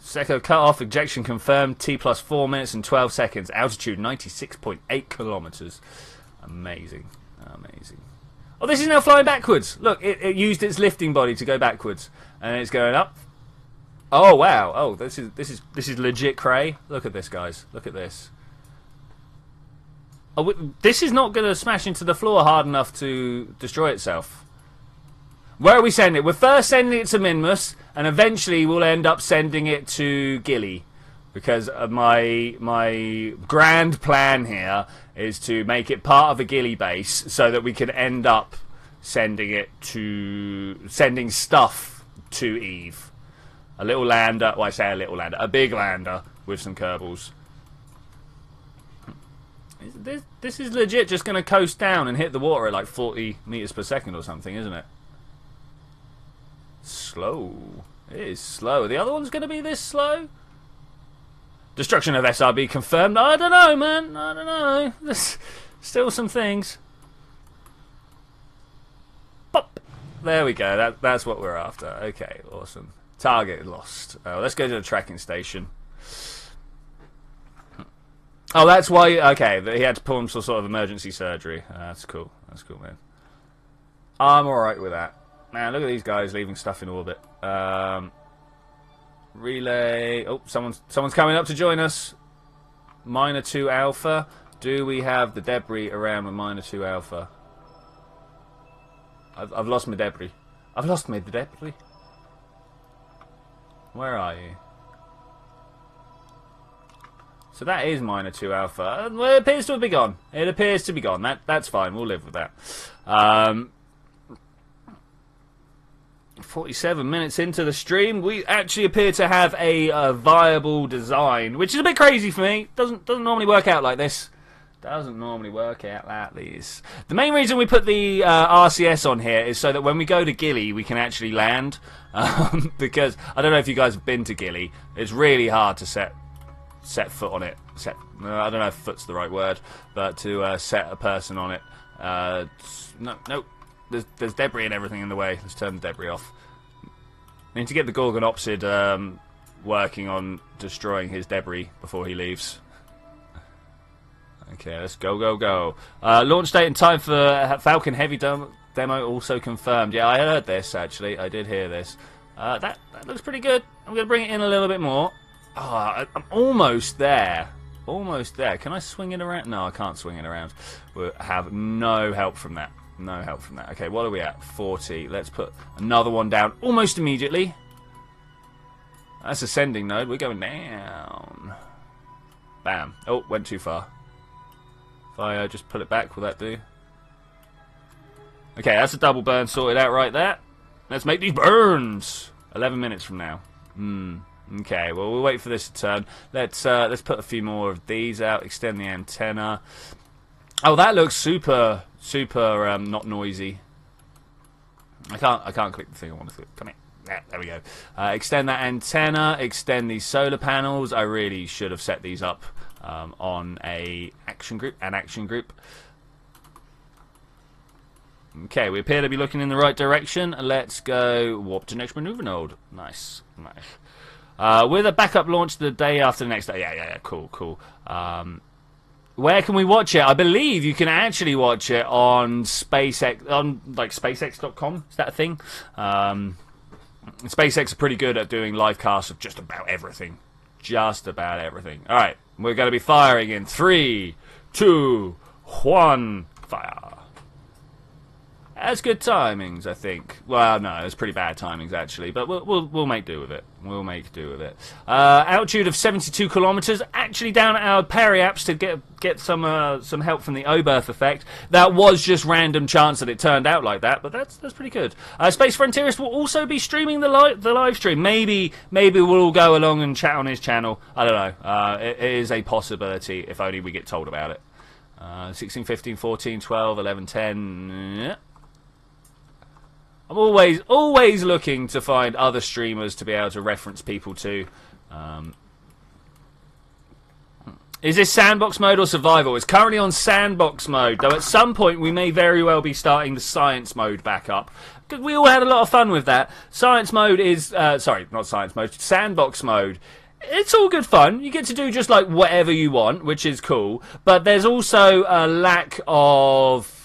Seco cut off. Ejection confirmed. T plus 4 minutes and 12 seconds. Altitude 96.8 kilometers. Amazing. Amazing. Oh, this is now flying backwards. Look, it used its lifting body to go backwards. And it's going up. Oh, wow. Oh, this is legit cray. Look at this, guys. Look at this. Oh, this is not going to smash into the floor hard enough to destroy itself. Where are we sending it? We're first sending it to Minmus, and eventually we'll end up sending it to Gilly. Because my grand plan here is to make it part of a Gilly base so that we can end up sending stuff to Eve. A little lander, well, I say a little lander, a big lander with some Kerbals. This is legit just going to coast down and hit the water at like 40 meters per second or something, isn't it? Slow. It is slow. Are the other one's going to be this slow? Destruction of SRB confirmed. I don't know, man. I don't know. There's still some things. Pop. There we go. That's what we're after. Okay, awesome. Target lost. Let's go to the tracking station. Oh, that's why... Okay, he had to pull him some sort of emergency surgery. That's cool. That's cool, man. I'm alright with that. Man, look at these guys leaving stuff in orbit. Relay... Oh, someone's coming up to join us. Minor 2 Alpha. Do we have the debris around with Minor 2 Alpha? I've lost my debris. I've lost my debris. Where are you? So that is Minor 2 Alpha. Well, it appears to be gone. It appears to be gone. That's fine. We'll live with that. 47 minutes into the stream, we actually appear to have a viable design, which is a bit crazy for me. Doesn't normally work out like this. Doesn't normally work out like this. The main reason we put the RCS on here is so that when we go to Gilly, we can actually land. Because I don't know if you guys have been to Gilly. It's really hard to set foot on it. I don't know if foot's the right word, but to set a person on it. No. There's debris and everything in the way. Let's turn the debris off. I need to get the Gorgonopsid working on destroying his debris before he leaves. Okay, let's go. Launch date and time for Falcon Heavy demo also confirmed. Yeah, I heard this, actually. I did hear this. That looks pretty good. I'm going to bring it in a little bit more. Oh, I'm almost there. Almost there. Can I swing it around? No, I can't swing it around. We'll have no help from that. No help from that. Okay, what are we at? 40. Let's put another one down almost immediately. That's ascending node. We're going down. Bam. Oh, went too far. If I just pull it back, will that do? Okay, that's a double burn sorted out right there. Let's make these burns. 11 minutes from now. Okay, well, we'll wait for this to turn. Let's put a few more of these out. Extend the antenna. Oh, that looks super not noisy. I can't click the thing I want to click. Come here. Yeah, there we go. Extend that antenna, extend these solar panels. I really should have set these up on an action group. Okay, we appear to be looking in the right direction. Let's go warp to next maneuver node. Nice. With a backup launch the day after the next day. Yeah, cool. Where can we watch it? I believe you can actually watch it on SpaceX, on like SpaceX.com. Is that a thing? SpaceX are pretty good at doing live casts of just about everything. All right, we're going to be firing in 3, 2, 1, fire. That's good timings, I think. Well, no, it's pretty bad timings actually, but we'll make do with it. Altitude of 72 kilometers, actually down at our periaps to get some help from the O-berth effect. That was just random chance that it turned out like that, but that's pretty good. Space Frontierist will also be streaming the live stream. Maybe we'll all go along and chat on his channel. I don't know. It is a possibility if only we get told about it. 16, 15, 14, 12, 11, 10. Yeah. I'm always looking to find other streamers to be able to reference people to. Is this sandbox mode or survival? It's currently on sandbox mode, though at some point we may very well be starting the science mode back up. Because we all had a lot of fun with that. Science mode is... sorry, not science mode. Sandbox mode. It's all good fun. You get to do just like whatever you want, which is cool. But there's also a lack of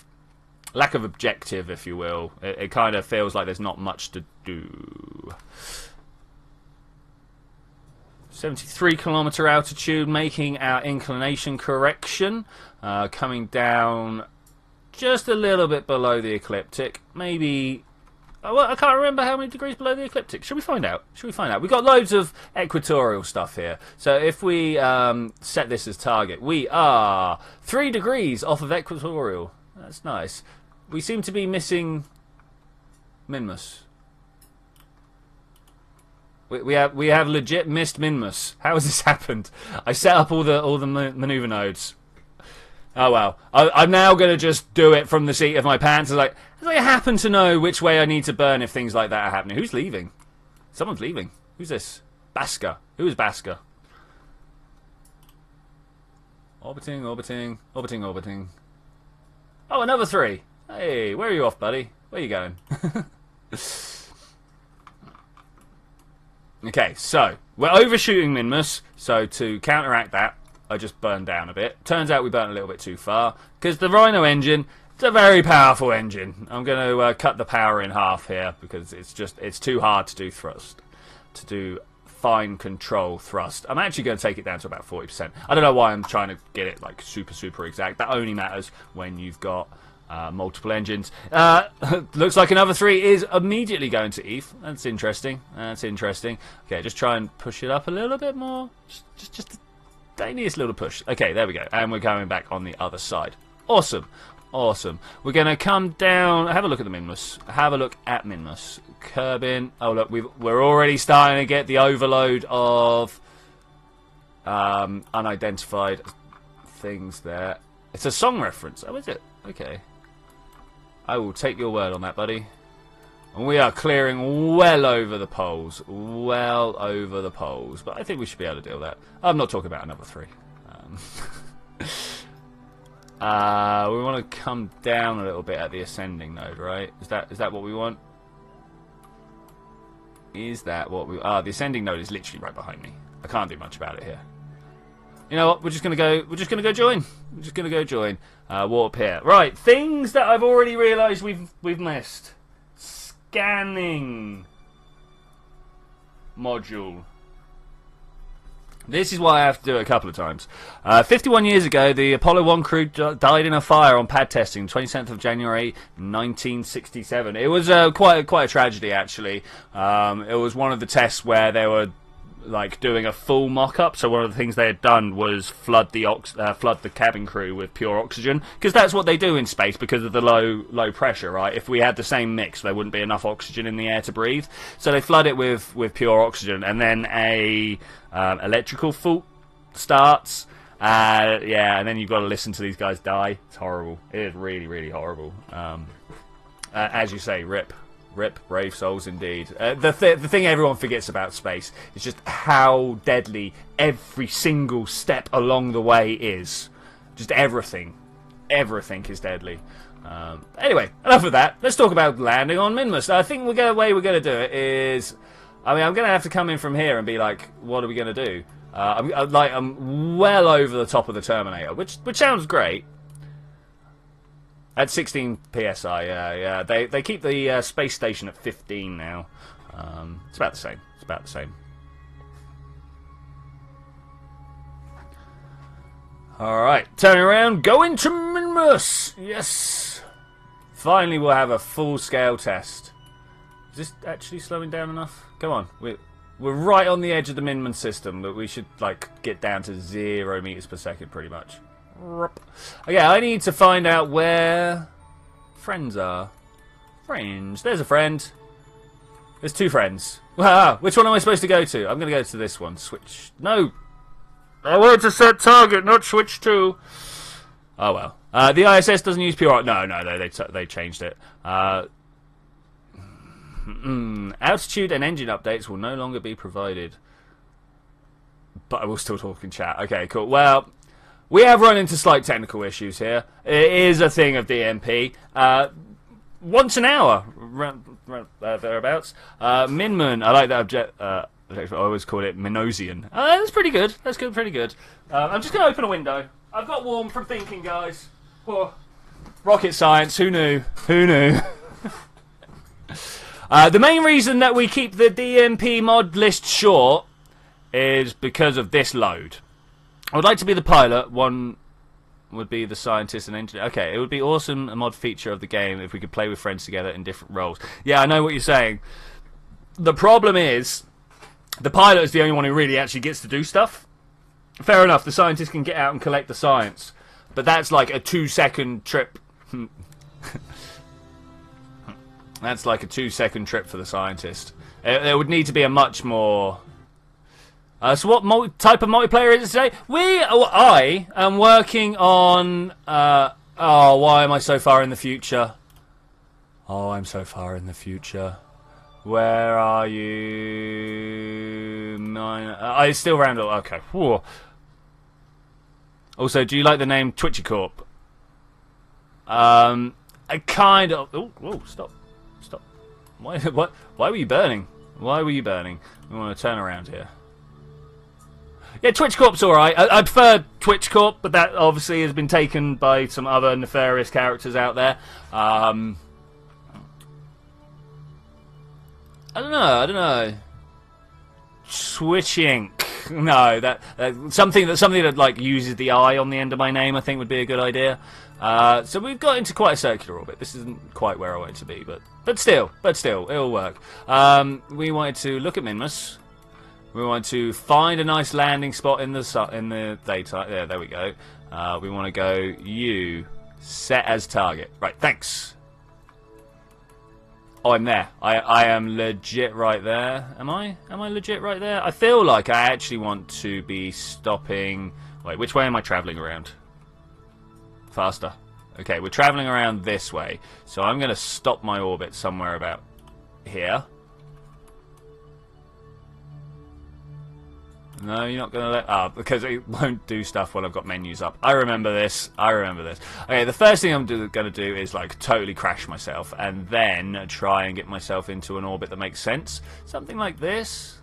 objective, if you will. It kind of feels like there's not much to do. 73 kilometer altitude, making our inclination correction, coming down just a little bit below the ecliptic. Maybe, well, I can't remember how many degrees below the ecliptic. Should we find out? We've got loads of equatorial stuff here. So if we set this as target, we are 3 degrees off of equatorial. That's nice. We seem to be missing Minmus. We have legit missed Minmus. How has this happened? I set up all the maneuver nodes. Oh well. I'm now going to just do it from the seat of my pants. It's like, I happen to know which way I need to burn if things like that are happening. Who's leaving? Someone's leaving. Who's this? Basker. Who is Basker? Orbiting. Oh, another 3. Hey, where are you off, buddy? Where are you going? Okay, so we're overshooting Minmus, so to counteract that, I just burned down a bit. Turns out we burnt a little bit too far, because the Rhino engine, it's a very powerful engine. I'm going to cut the power in half here, because it's too hard to do thrust, to do fine control thrust. I'm actually going to take it down to about 40%. I don't know why I'm trying to get it like super exact. That only matters when you've got multiple engines. Looks like another 3 is immediately going to ETH. That's interesting. Okay, just try and push it up a little bit more. Just a tiniest little push. Okay, there we go. And we're going back on the other side. Awesome. We're going to come down. Have a look at the Minmus. Curb in. Oh, look, we're already starting to get the overload of unidentified things there. It's a song reference. Oh, is it? Okay. I will take your word on that, buddy. And we are clearing well over the poles. But I think we should be able to deal with that. I'm not talking about another 3. We want to come down a little bit at the ascending node, right? Is that what we want? The ascending node is literally right behind me. I can't do much about it here. You know what? We're just gonna go join. Warp here. Right, things that I've already realised we've missed. Scanning module. This is why I have to do it a couple of times. 51 years ago, the Apollo 1 crew died in a fire on pad testing, 27th of January, 1967. It was quite a tragedy, actually. It was one of the tests where they were like doing a full mock-up. So one of the things they had done was flood the cabin crew with pure oxygen, because that's what they do in space because of the low pressure, right? If we had the same mix, there wouldn't be enough oxygen in the air to breathe. So they flood it with pure oxygen, and then a electrical fault starts. And then you've got to listen to these guys die. It's horrible. It is really horrible. As you say, rip. Rip, brave souls indeed. The thing everyone forgets about space is just how deadly every single step along the way is. Just everything. Everything is deadly. Anyway, enough of that. Let's talk about landing on Minmus. I think the way we're going to do it is... I mean, I'm going to have to come in from here and be like, what are we going to do? I'm well over the top of the Terminator, which sounds great. At 16 psi, yeah. They keep the space station at 15 now. It's about the same. It's about the same. All right, turning around, going to Minmus. Yes. Finally, we'll have a full-scale test. Is this actually slowing down enough? Come on, we're right on the edge of the Minman system, but we should like get down to 0 meters per second, pretty much. Okay, I need to find out where friends are. Friends. There's a friend. There's 2 friends. Wow, which one am I supposed to go to? I'm going to go to this one. Switch. No. I wanted to set target, not switch to. Oh well. The ISS doesn't use PR. No, they changed it. Altitude and engine updates will no longer be provided. But I will still talk in chat. Okay, cool. Well, we have run into slight technical issues here. It is a thing of DMP. Once an hour, thereabouts. Minmun, I like that object. I always call it Minosian. That's pretty good. That's good, pretty good. I'm just going to open a window. I've got warm from thinking, guys. Whoa. Rocket science, who knew? Who knew? The main reason that we keep the DMP mod list short is because of this load. I would like to be the pilot, one would be the scientist and engineer. Okay, it would be awesome, a mod feature of the game if we could play with friends together in different roles. Yeah, I know what you're saying. The problem is, the pilot is the only one who really actually gets to do stuff. Fair enough, the scientist can get out and collect the science, but that's like a 2-second trip. That's like a 2-second trip for the scientist. There would need to be a much more... so what type of multiplayer is it today? I am working on... oh, why am I so far in the future? Oh, I'm so far in the future. Where are you? I still Randall. Okay. Whoa. Also, do you like the name Twitchi Corp? I kind of... Oh, stop. Stop. Why were you burning? Why were you burning? We want to turn around here. Yeah, Twitch Corp's alright. I prefer Twitch Corp, but that obviously has been taken by some other nefarious characters out there. I don't know. Switching. No, that something that like uses the I on the end of my name, I think would be a good idea. So we've got into quite a circular orbit. This isn't quite where I wanted to be, but still, it'll work. We wanted to look at Minmus. We want to find a nice landing spot in the daytime. Yeah, there we go. We want to go you set as target. Right, thanks. Oh, I'm there. I am legit right there. Am I? Am I legit right there? I feel like I actually want to be stopping... Wait, which way am I travelling around? Faster. Okay, we're travelling around this way. So I'm going to stop my orbit somewhere about here. No, you're not going to let... Ah, because it won't do stuff while I've got menus up. I remember this. Okay, the first thing I'm going to do is, like, totally crash myself. And then try and get myself into an orbit that makes sense. Something like this.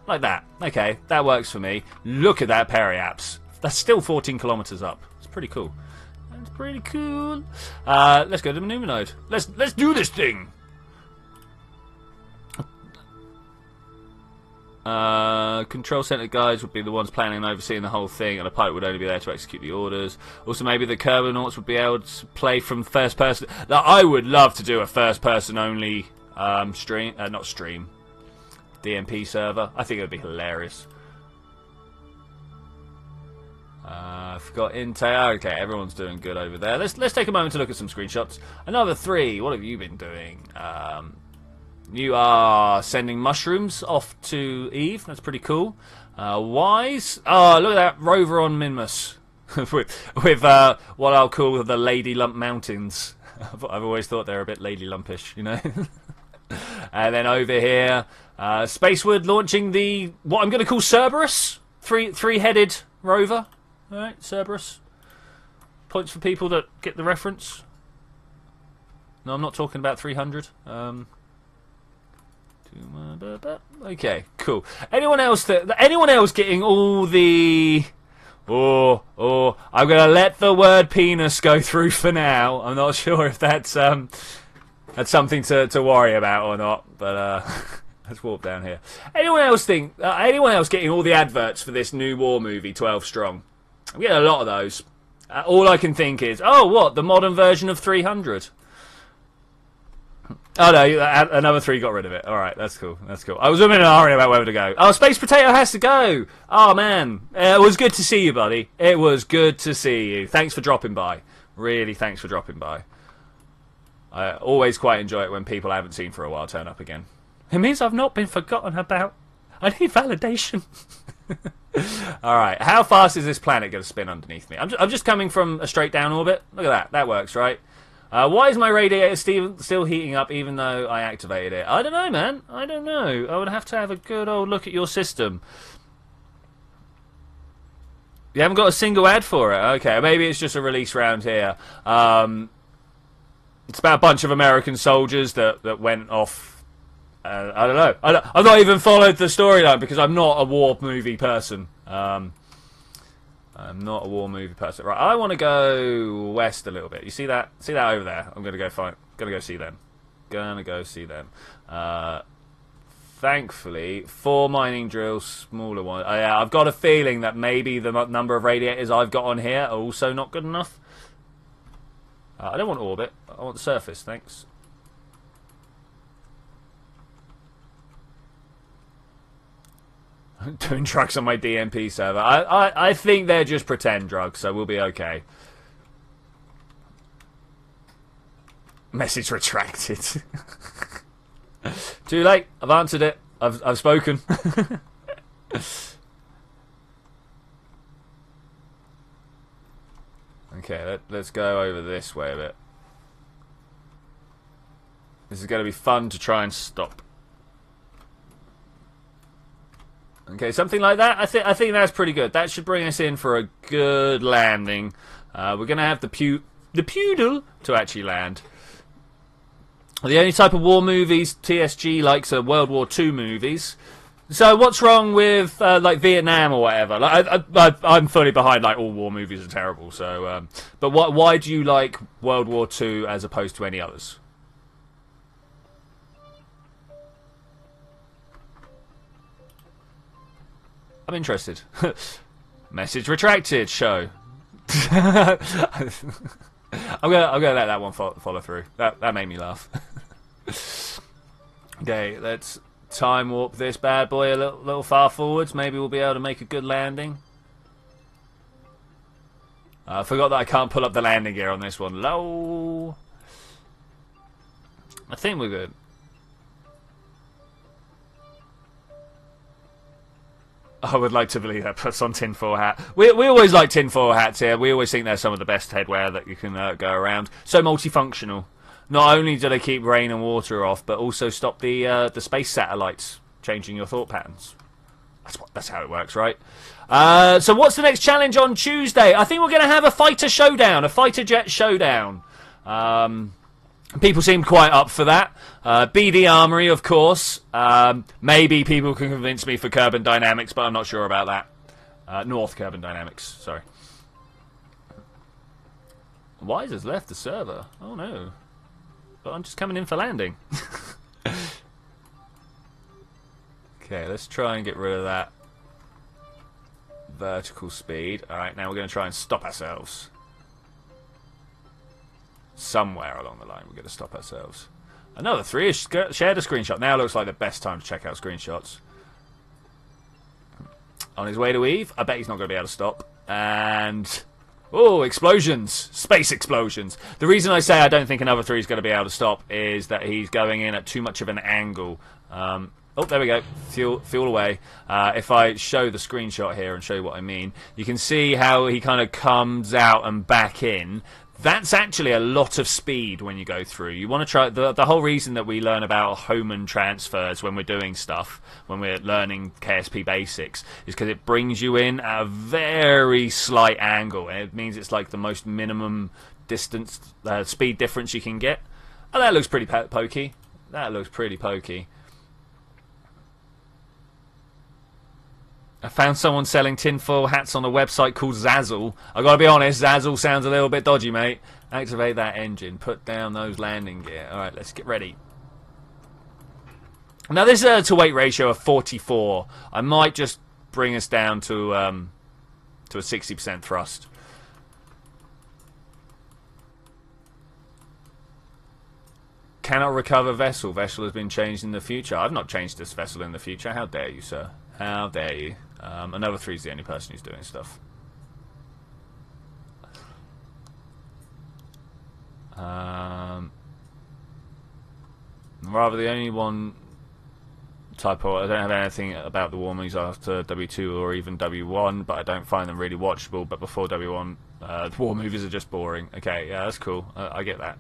Like that. Okay, that works for me. Look at that periapse. That's still 14 kilometers up. It's pretty cool. That's pretty cool. Let's go to maneuver node. Let's do this thing. Control center guys would be the ones planning and overseeing the whole thing, and a pilot would only be there to execute the orders. Also, maybe the Kerbonauts would be able to play from first person. Now, I would love to do a first person only DMP server. I think it would be hilarious. Forgot Intel. Okay, everyone's doing good over there. Let's take a moment to look at some screenshots. Another 3. What have you been doing? You are sending mushrooms off to Eve. That's pretty cool. Wise. Oh, look at that rover on Minmus with what I'll call the Lady Lump Mountains. I've always thought they're a bit Lady Lumpish, you know. And then over here, Spacewood launching the, what I'm going to call Cerberus. Three-headed rover. Alright, Cerberus. Points for people that get the reference. No, I'm not talking about 300. Okay, cool. Anyone else getting all the... I'm going to let the word penis go through for now. I'm not sure if that's something to worry about or not, but let's walk down here. Anyone else getting all the adverts for this new war movie, 12 Strong? I'm getting a lot of those. All I can think is, oh, what, the modern version of 300? Oh no, another 3 got rid of it. Alright, that's cool. That's cool. I was a bit in a hurry about whether to go. Oh, Space Potato has to go! Oh man. It was good to see you, buddy. It was good to see you. Thanks for dropping by. Really, thanks for dropping by. I always quite enjoy it when people I haven't seen for a while turn up again. It means I've not been forgotten about. I need validation. Alright, how fast is this planet going to spin underneath me? I'm just coming from a straight down orbit. Look at that. That works, right? Why is my radiator still heating up even though I activated it? I don't know, man. I don't know. I would have to have a good old look at your system. You haven't got a single ad for it? Okay, maybe it's just a release round here. It's about a bunch of American soldiers that went off. I don't know. I've not even followed the storyline because I'm not a war movie person. I'm not a war movie person. Right, I want to go west a little bit. You see that? See that over there? I'm gonna go find. Gonna go see them. Gonna go see them. Thankfully, 4 mining drills, smaller one. Yeah, I've got a feeling that maybe the number of radiators I've got on here are also not good enough. I don't want orbit. I want the surface. Thanks. Doing drugs on my DMP server. I think they're just pretend drugs, so we'll be okay. Message retracted. Too late. I've answered it. I've spoken. Okay, let's go over this way a bit. This is going to be fun to try and stop. Okay, something like that. I think that's pretty good. That should bring us in for a good landing. We're going to have the Poodle to actually land. The only type of war movies TSG likes are World War II movies. So what's wrong with like Vietnam or whatever? Like, I'm fully behind. Like, all war movies are terrible. So, but why do you like World War II as opposed to any others? I'm interested. Message retracted. Show. I'm gonna let that one follow through. That made me laugh. Okay, let's time warp this bad boy a little far forwards. Maybe we'll be able to make a good landing. I forgot that I can't pull up the landing gear on this one. Low. I think we're good. I would like to believe that puts on tinfoil hat. We always like tinfoil hats here. We always think they're some of the best headwear that you can go around. So multifunctional. Not only do they keep rain and water off, but also stop the space satellites changing your thought patterns. That's how it works, right? So what's the next challenge on Tuesday? I think we're going to have a fighter showdown, a fighter jet showdown. People seem quite up for that. BD Armory, of course. Maybe people can convince me for Kerbin Dynamics, but I'm not sure about that. North Kerbin Dynamics, sorry. Wise has left the server. Oh no. But I'm just coming in for landing. Okay, let's try and get rid of that vertical speed. Alright, now we're going to try and stop ourselves. Somewhere along the line we're going to stop ourselves. Another 3 has shared a screenshot. Now looks like the best time to check out screenshots. On his way to Eve. I bet he's not going to be able to stop. And... oh, explosions. Space explosions. The reason I say I don't think another 3 is going to be able to stop is that he's going in at too much of an angle. Oh, there we go. Fuel away. If I show the screenshot here and show you what I mean, you can see how he kind of comes out and back in. That's actually a lot of speed when you go through. You want to try... The whole reason that we learn about Hohmann transfers when we're doing stuff, when we're learning KSP basics, is because it brings you in at a very slight angle. And it means it's like the most minimum distance, speed difference you can get. Oh, that looks pretty pokey. That looks pretty pokey. I found someone selling tinfoil hats on a website called Zazzle. I gotta be honest, Zazzle sounds a little bit dodgy, mate. Activate that engine. Put down those landing gear. Alright, let's get ready. Now, this is a to-weight ratio of 44. I might just bring us down to a 60% thrust. Cannot recover vessel. Vessel has been changed in the future. I've not changed this vessel in the future. How dare you, sir? How dare you? Another 3 is the only person who's doing stuff. Rather, the only one typo. I don't have anything about the war moves after W2 or even W1, but I don't find them really watchable. But before W1, the war movies are just boring. Okay, yeah, that's cool. I get that.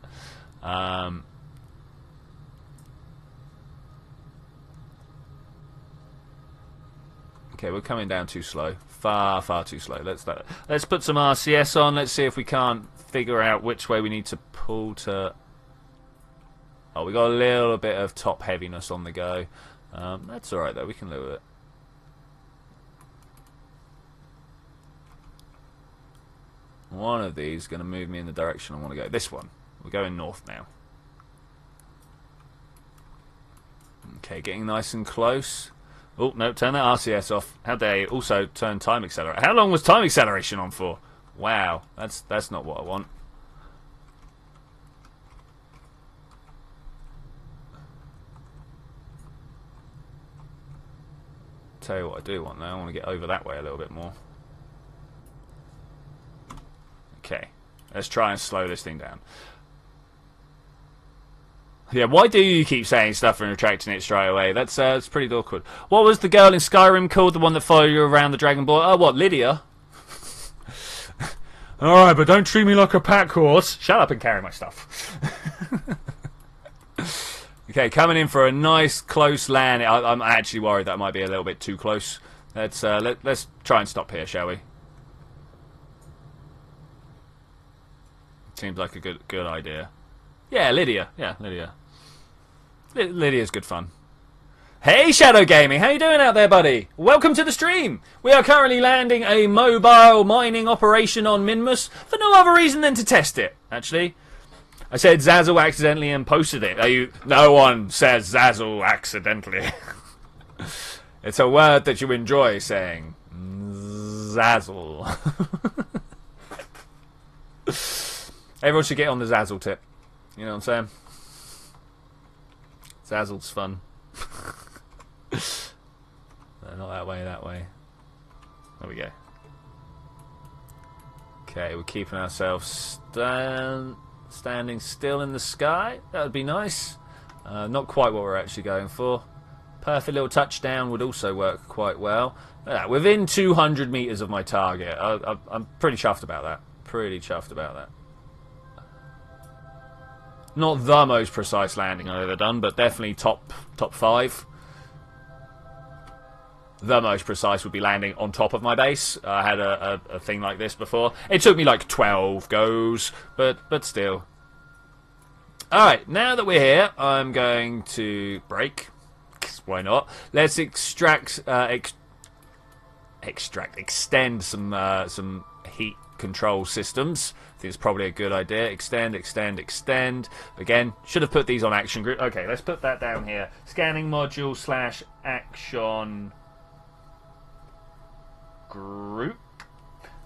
Okay, we're coming down too slow. Far, far too slow. Let's put some RCS on. Let's see if we can't figure out which way we need to pull to... Oh, we got a little bit of top heaviness on the go. That's alright, though. We can live with it. One of these is going to move me in the direction I want to go. This one. We're going north now. Okay, getting nice and close. Oh, no, turn that RCS off. How dare you. Also, turn time accelerator. How long was time acceleration on for? Wow, that's not what I want. Tell you what I do want now. I want to get over that way a little bit more. Okay, let's try and slow this thing down. Yeah, why do you keep saying stuff and retracting it straight away? That's pretty awkward. What was the girl in Skyrim called? The one that followed you around the Dragon Ball? Oh, what, Lydia? Alright, but don't treat me like a pack horse. Shut up and carry my stuff. Okay, coming in for a nice close land. I'm actually worried that might be a little bit too close. Let's try and stop here, shall we? Seems like a good idea. Yeah, Lydia. Yeah, Lydia. Lydia's good fun. Hey, Shadow Gaming, how you doing out there, buddy? Welcome to the stream. We are currently landing a mobile mining operation on Minmus for no other reason than to test it, actually. I said Zazzle accidentally and posted it. No one says Zazzle accidentally. It's a word that you enjoy saying. Zazzle. Everyone should get on the Zazzle tip. You know what I'm saying? Zazzle's fun. No, not that way, that way. There we go. Okay, we're keeping ourselves standing still in the sky. That would be nice. Not quite what we're actually going for. Perfect little touchdown would also work quite well. Within 200 meters of my target. I'm pretty chuffed about that. Pretty chuffed about that. Not the most precise landing I've ever done, but definitely top 5. The most precise would be landing on top of my base. I had a thing like this before. It took me like 12 goes, but still. Alright, now that we're here, I'm going to brake. Why not? Let's extend some heat control systems. I think it's probably a good idea. Extend. Again, should have put these on action group. Okay, let's put that down here. Scanning module / action group.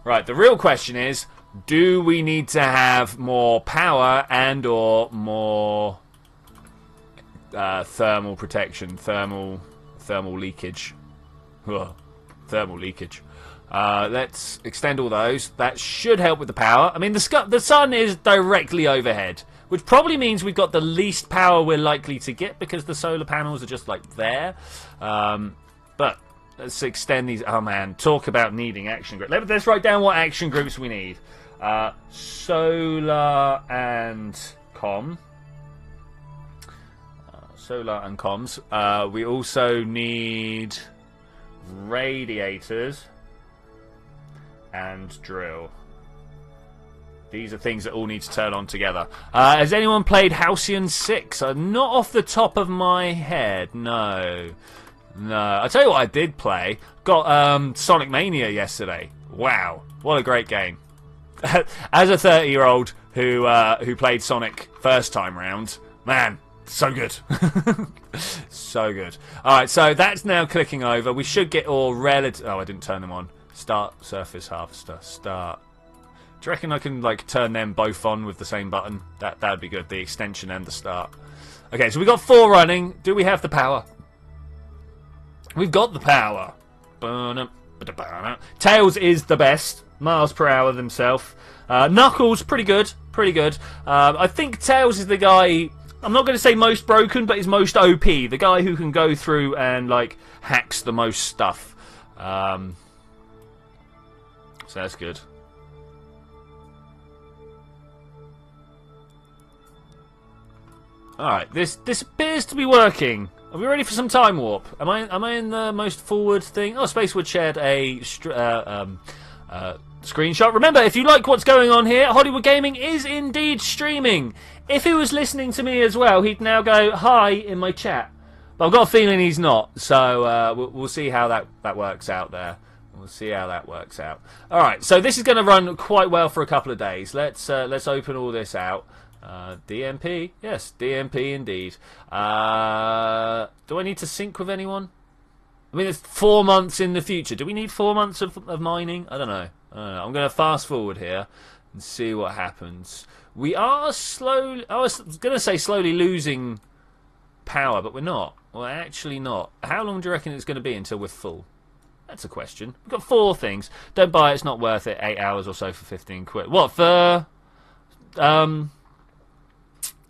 Right, the real question is, do we need to have more power and or more thermal protection, thermal leakage? Ugh, thermal leakage. Let's extend all those. That should help with the power. I mean, the sun is directly overhead, which probably means we've got the least power we're likely to get because the solar panels are just like there. But let's extend these. Oh man, talk about needing action groups. Let's write down what action groups we need. Solar and com. Solar and comms. We also need radiators and drill. These are things that all need to turn on together. Has anyone played Halcyon 6? Not off the top of my head, no. No. I'll tell you what I did play. Got Sonic Mania yesterday. Wow, what a great game. As a 30-year-old who played Sonic first time round, man, so good. So good. Alright, so that's now clicking over. We should get all relative... Oh, I didn't turn them on. Start Surface Harvester. Start. Do you reckon I can like turn them both on with the same button? That'd be good. The extension and the start. Okay, so we got 4 running. Do we have the power? We've got the power. Tails is the best. Miles per hour themselves. Knuckles, pretty good. Pretty good. I think Tails is the guy... I'm not going to say most broken, but is most OP. The guy who can go through and like hacks the most stuff. So that's good. Alright, this appears to be working. Are we ready for some time warp? Am I in the most forward thing? Oh, Spacewood shared a screenshot. Remember, if you like what's going on here, Hollywood Gaming is indeed streaming. If he was listening to me as well, he'd now go hi in my chat. But I've got a feeling he's not, so we'll see how that works out there. We'll see how that works out. Alright, so this is going to run quite well for a couple of days. Let's open all this out. DMP, yes, DMP indeed. Do I need to sync with anyone? I mean, it's 4 months in the future. Do we need 4 months of mining? I don't know. I'm going to fast forward here and see what happens. We are slowly... I was going to say slowly losing power, but we're not. We're actually not. How long do you reckon it's going to be until we're full? That's a question. We've got 4 things. Don't buy it. It's not worth it. 8 hours or so for 15 quid. What, for...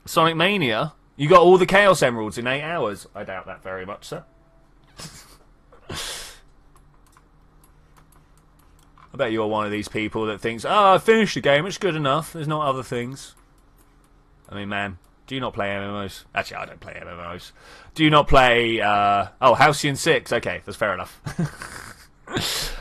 Sonic Mania? You got all the Chaos Emeralds in 8 hours? I doubt that very much, sir. I bet you're one of these people that thinks, oh, I finished the game, it's good enough, there's not other things. I mean, man, do you not play MMOs? Actually, I don't play MMOs. Do you not play, oh, Halcyon 6? Okay, that's fair enough.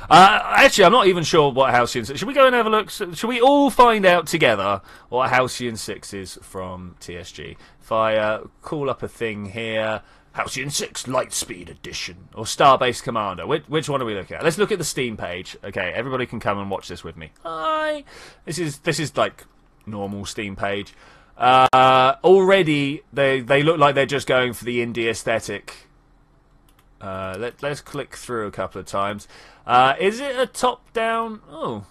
Actually, I'm not even sure what Halcyon 6... Should we go and have a look? Should we all find out together what Halcyon 6 is from TSG? If I call up a thing here... Halcyon 6 Lightspeed Edition. Or Starbase Commander. Which one are we looking at? Let's look at the Steam page. Okay, everybody can come and watch this with me. Hi! This is like normal Steam page. Already, they look like they're just going for the indie aesthetic. Let's click through a couple of times. Is it a top-down? Oh.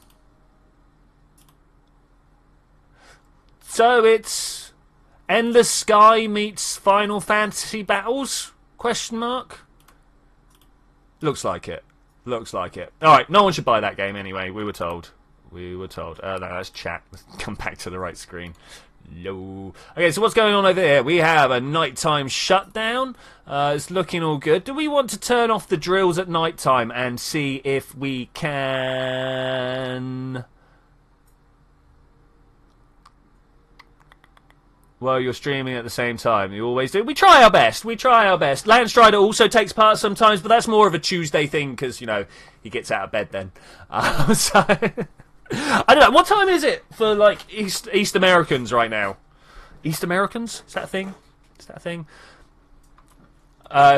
So it's Endless Sky meets Final Fantasy Battles? Question mark? Looks like it. Looks like it. Alright, no one should buy that game anyway. We were told. We were told. No, that's chat. Let's come back to the right screen. No. Okay, so what's going on over here? We have a nighttime shutdown. It's looking all good. Do we want to turn off the drills at nighttime and see if we can... Well, you're streaming at the same time. You always do. We try our best. We try our best. Landstrider also takes part sometimes, but that's more of a Tuesday thing because, you know, he gets out of bed then. So... I don't know. What time is it for like East Americans right now? East Americans? Is that a thing? Is that a thing?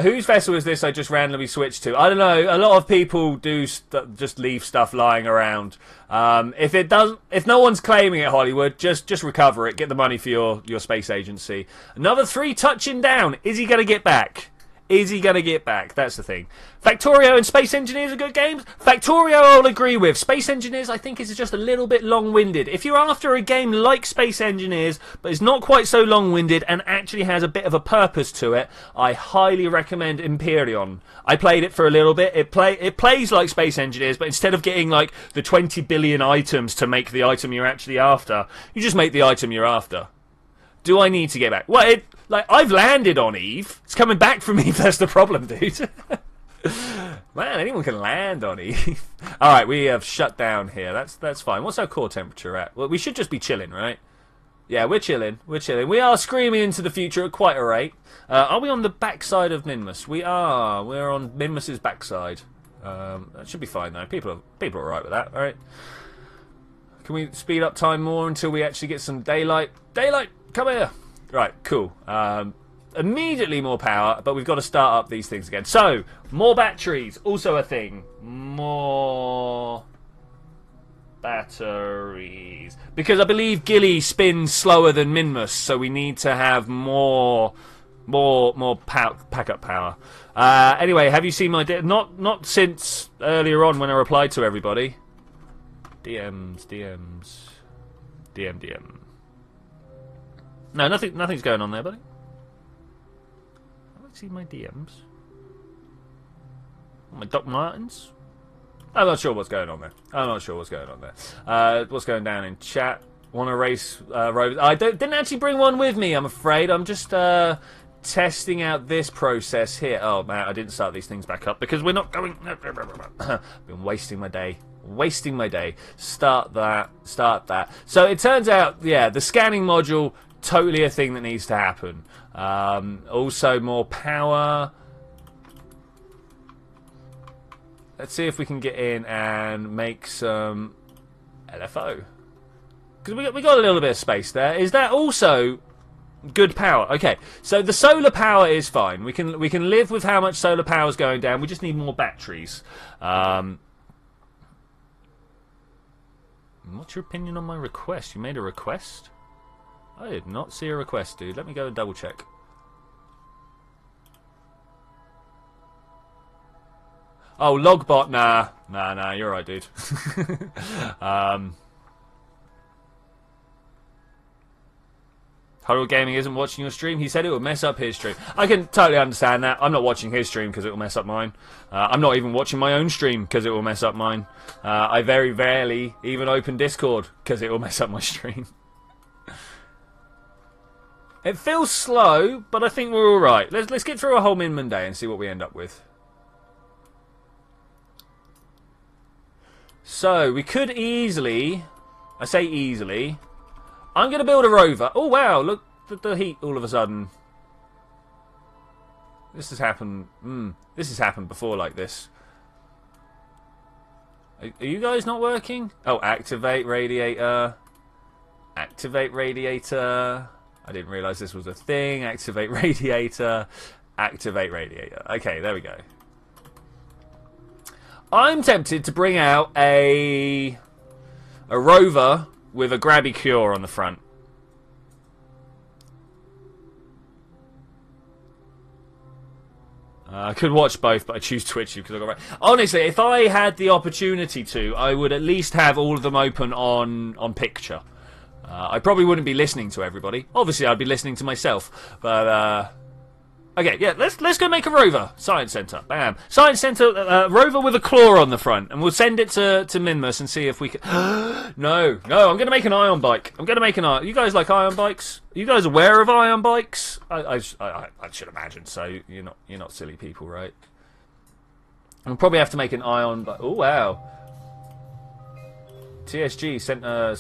Whose vessel is this I just randomly switched to? I don't know. A lot of people do just leave stuff lying around. If no one's claiming it, Hollywood, just recover it. Get the money for your space agency. Another 3 touching down. Is he going to get back? Is he going to get back? That's the thing. Factorio and Space Engineers are good games. Factorio I'll agree with. Space Engineers I think is just a little bit long-winded. If you're after a game like Space Engineers, but it's not quite so long-winded and actually has a bit of a purpose to it, I highly recommend Empyrean. I played it for a little bit. It plays like Space Engineers, but instead of getting like the 20 billion items to make the item you're actually after, you just make the item you're after. Do I need to get back? Well, I've landed on Eve. It's coming back from Eve. That's the problem, dude. Man, anyone can land on Eve. Alright, we have shut down here. That's fine. What's our core temperature at? Well, we should just be chilling, right? Yeah, we're chilling. We're chilling. We are screaming into the future at quite a rate. Are we on the backside of Minmus? We are. We're on Minmus's backside. That should be fine, though. People are alright with that, right? Can we speed up time more until we actually get some daylight? Daylight, come here. Right, cool. Immediately more power, but we've got to start up these things again. So, more batteries, also a thing. More batteries. Because I believe Gilly spins slower than Minmus, so we need to have more backup power. Anyway, have you seen my... Not since earlier on when I replied to everybody. DMs. DM. No, nothing's going on there, buddy. Have I seen my DMs? My Doc Martens? I'm not sure what's going on there. What's going down in chat? Want to race rovers? I didn't actually bring one with me, I'm afraid. I'm just testing out this process here. Oh, man, I didn't start these things back up because we're not going... Been wasting my day. Start that. So it turns out, yeah, the scanning module, totally a thing that needs to happen. Also more power. Let's see if we can get in and make some LFO. Because we got a little bit of space there. Is that also good power? Okay, so the solar power is fine. We can live with how much solar power is going down. We just need more batteries. What's your opinion on my request? You made a request? I did not see a request, dude. Let me go and double check. Oh, Logbot, nah, you're right, dude. Huddle Gaming isn't watching your stream. He said it would mess up his stream. I can totally understand that. I'm not watching his stream because it will mess up mine. I'm not even watching my own stream because it will mess up mine. I very rarely even open Discord because it will mess up my stream. It feels slow, but I think we're all right. Let's get through a whole Min Monday and see what we end up with. So, we could easily... I say easily... I'm going to build a rover. Oh, wow, look at the heat all of a sudden. This has happened... this has happened before like this. Are you guys not working? Oh, activate radiator. Activate radiator. I didn't realise this was a thing. Activate radiator. Activate radiator. Okay, there we go. I'm tempted to bring out a rover with a grabby cure on the front. I could watch both, but I choose Twitchi because I got right. Honestly, if I had the opportunity to, I would at least have all of them open on picture. I probably wouldn't be listening to everybody. Obviously, I'd be listening to myself. But okay, yeah, let's go make a rover. Science Centre, bam. Science Centre, rover with a claw on the front, and we'll send it to Minmus and see if we can. No, I'm going to make an ion bike. You guys like ion bikes? Are you guys aware of ion bikes? I should imagine so. You're not silly people, right? We'll probably have to make an ion bike. Oh wow. TSG sent a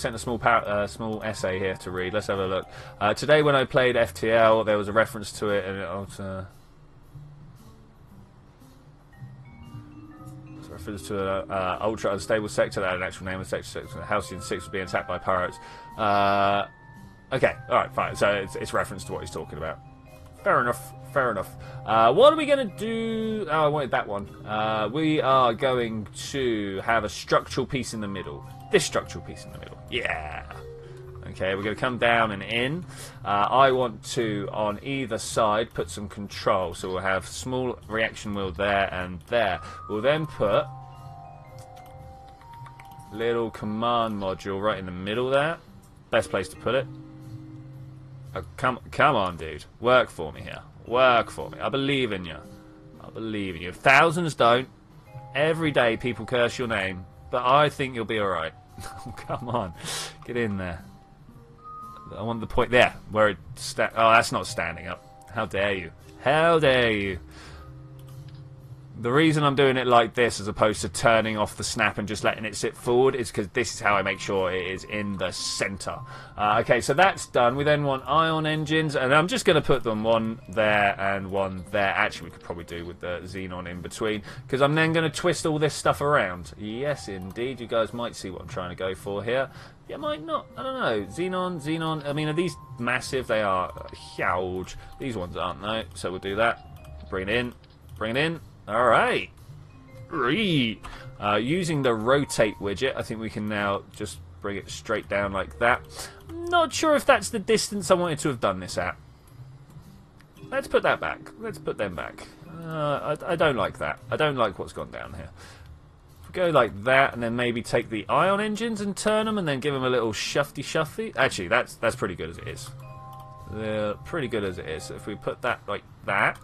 small essay here to read. Let's have a look. Today when I played FTL, there was a reference to it, and it refers to an ultra unstable sector that had an actual name of sector. Halcyon 6 was being attacked by pirates. Okay, alright, fine. So it's reference to what he's talking about. Fair enough. What are we going to do? Oh, I wanted that one. We are going to have a structural piece in the middle. This structural piece in the middle. Yeah. Okay, we're going to come down and in. I want to, on either side, put some control. So we'll have small reaction wheel there and there. We'll then put little command module right in the middle there. Best place to put it. Oh, come on, dude. Work for me here. Work for me. I believe in you. Thousands don't. Every day people curse your name. But I think you'll be alright. Come on. Get in there. I want the point there. Where it oh, that's not standing up. How dare you. The reason I'm doing it like this as opposed to turning off the snap and just letting it sit forward is because this is how I make sure it is in the center. Okay, so that's done. We then want ion engines, and I'm just going to put them one there and one there. Actually, we could probably do with the xenon in between, because I'm then going to twist all this stuff around. Yes, indeed. You guys might see what I'm trying to go for here. You might not. I don't know. Xenon. I mean, are these massive? They are huge. These ones aren't, though. So we'll do that. Bring it in. Bring it in. All right. Using the rotate widget, I think we can now just bring it straight down like that. Not sure if that's the distance I wanted to have done this at. Let's put that back. Let's put them back. I don't like that. I don't like what's gone down here. If we go like that, and then maybe take the ion engines and turn them, and then give them a little shufty. Actually, that's pretty good as it is. They're pretty good as it is. If we put that like that.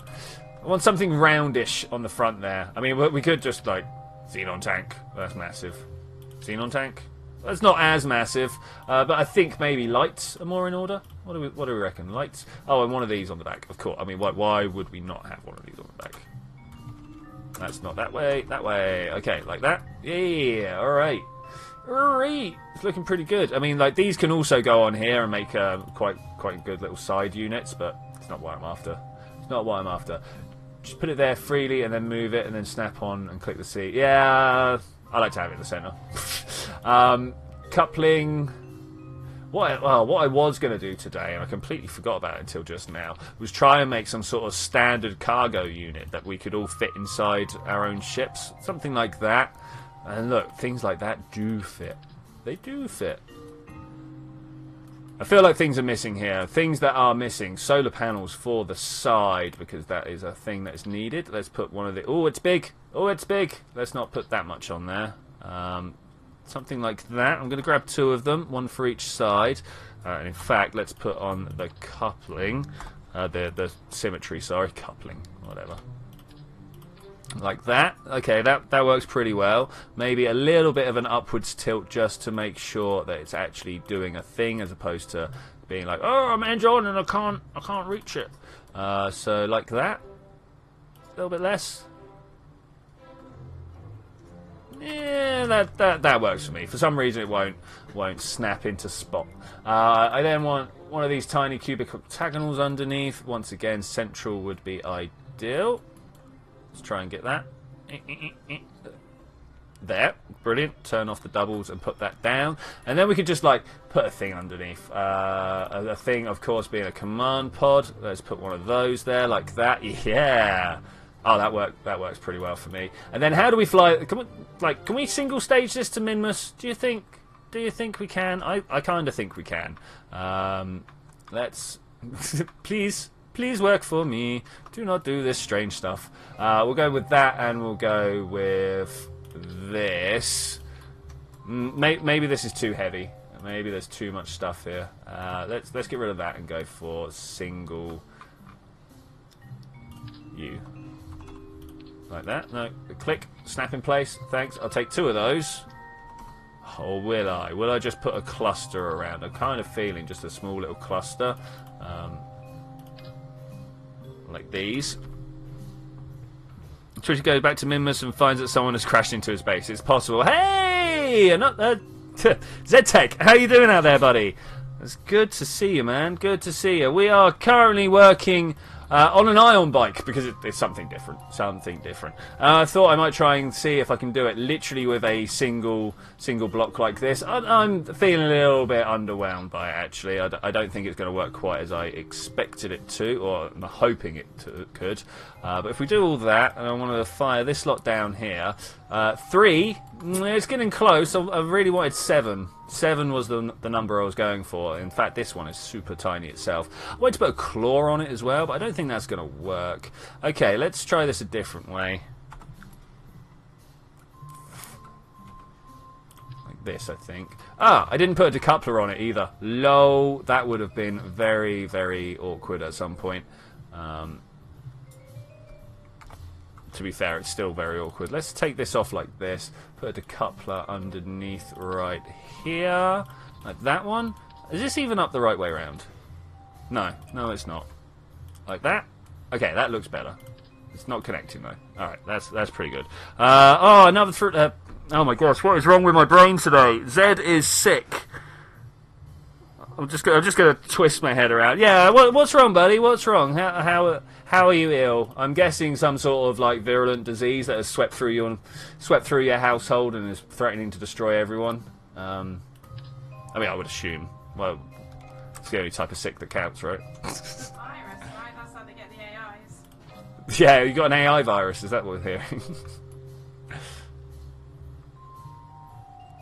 I want something roundish on the front there. I mean, we could just, like, xenon tank. That's massive. Xenon tank? That's not as massive, but I think maybe lights are more in order. What do we reckon? Lights? Oh, and one of these on the back, of course. I mean, why would we not have one of these on the back? That's not that way. That way. Okay, like that. Yeah, all right. All right. It's looking pretty good. I mean, like, these can also go on here and make quite good little side units, but it's not what I'm after. It's not what I'm after. Just put it there freely and then move it and then snap on and click the C. Yeah, I like to have it in the centre. Coupling. What I was going to do today, and I completely forgot about it until just now, was try and make some sort of standard cargo unit that we could all fit inside our own ships. Something like that. And look, things like that do fit. They do fit. I feel like things are missing here. Things that are missing. Solar panels for the side, because that is a thing that is needed. Let's put one of the... Oh, it's big. Oh, it's big. Let's not put that much on there. Something like that. I'm going to grab two of them, one for each side. And in fact, let's put on the coupling. The symmetry, sorry. Coupling, whatever. Like that. Okay, that works pretty well. Maybe a little bit of an upwards tilt just to make sure that it's actually doing a thing, as opposed to being like, oh, I'm edge on and I can't reach it. So like that. A little bit less. Yeah, that works for me. For some reason, it won't snap into spot. I then want one of these tiny cubic octagonals underneath. Once again, central would be ideal. Let's try and get that. There. Brilliant. Turn off the doubles and put that down. And then we could just, like, put a thing underneath. A thing, of course, being a command pod. Let's put one of those there, like that. Yeah. Oh, that works pretty well for me. And then how do we fly? Can we single stage this to Minmus? Do you think we can? I kind of think we can. Let's... Please work for me. Do not do this strange stuff. We'll go with that, and we'll go with this. Maybe this is too heavy. Maybe there's too much stuff here. Let's get rid of that and go for single U. Like that. No, click, snap in place. Thanks. I'll take two of those. Or will I? Will I just put a cluster around? I'm kind of feeling just a small little cluster. Like these. Twitchi goes back to Minmus and finds that someone has crashed into his base. It's possible. Hey! Z-Tech, how you doing out there, buddy? It's good to see you, man. Good to see you. We are currently working on an ion bike, because it's something different. I thought I might try and see if I can do it literally with a single block like this. I'm feeling a little bit underwhelmed by it, actually. I don't think it's going to work quite as I expected it to, or I'm hoping it could. But if we do all that, and I want to fire this lot down here, 3, it's getting close. I really wanted 7. 7 was the number I was going for. In fact, this one is super tiny itself. I wanted to put a claw on it as well, but I don't think that's going to work. Okay, let's try this a different way. Like this, I think. Ah, I didn't put a decoupler on it either. Lol, that would have been very, very awkward at some point. To be fair, it's still very awkward. Let's take this off like this. Put a decoupler underneath right here. Like that one. Is this even up the right way around? No, it's not. Like that? Okay, that looks better. It's not connecting though. All right, that's pretty good. Oh, another fruit. Oh my gosh, what is wrong with my brain today? Zed is sick. I'm just gonna twist my head around. Yeah, what's wrong, buddy? What's wrong? How are you ill? I'm guessing some sort of like virulent disease that has swept through your household and is threatening to destroy everyone. I mean, I would assume. Well, it's the only type of sick that counts, right? Virus, right? That's how they get the AIs. Yeah, you got an AI virus. Is that what we're hearing?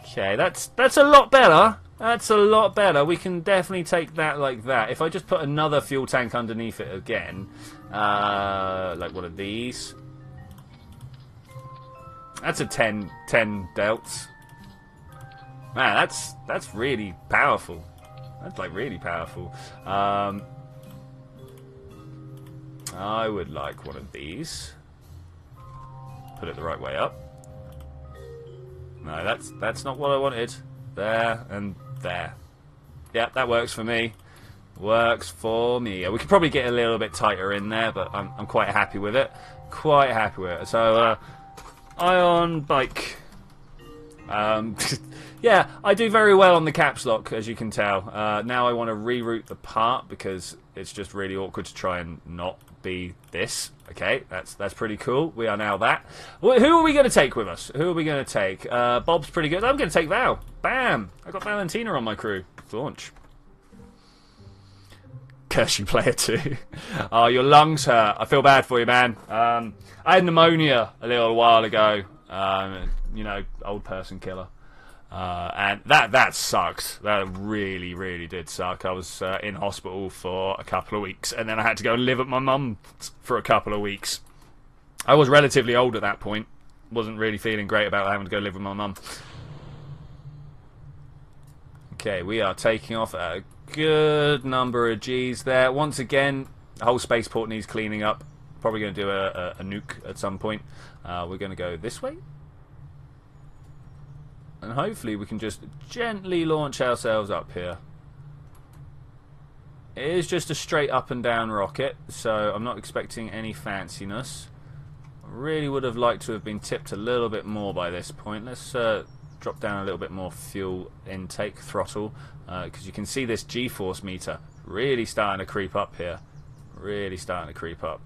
Okay, that's a lot better. That's a lot better. We can definitely take that like that. If I just put another fuel tank underneath it again, like one of these. That's a 10 delts. Man, that's really powerful. That's like really powerful. I would like one of these. Put it the right way up. No, that's not what I wanted. There and there. Yeah, that works for me. Works for me. We could probably get a little bit tighter in there, but I'm quite happy with it. Quite happy with it. So, ion bike. Yeah, I do very well on the caps lock, as you can tell. Now I want to reroute the part because it's just really awkward to try and not be this. Okay, that's pretty cool. We are now that. Who are we going to take with us? Who are we going to take? Bob's pretty good. I'm going to take Val. Bam! I got Valentina on my crew. Launch. Curse you, player 2. Oh, your lungs hurt. I feel bad for you, man. I had pneumonia a little while ago. You know, old person killer. And that sucked. That really, really did suck. I was in hospital for a couple of weeks, and then I had to go and live at my mum's for a couple of weeks. I was relatively old at that point. Wasn't really feeling great about having to go live with my mum. Okay, we are taking off a good number of G's there. Once again, the whole spaceport needs cleaning up. Probably going to do a nuke at some point. We're going to go this way. And hopefully we can just gently launch ourselves up here. It is just a straight up and down rocket, so I'm not expecting any fanciness. I really would have liked to have been tipped a little bit more by this point. Let's drop down a little bit more fuel intake, throttle, because you can see this G-force meter really starting to creep up here. Really starting to creep up.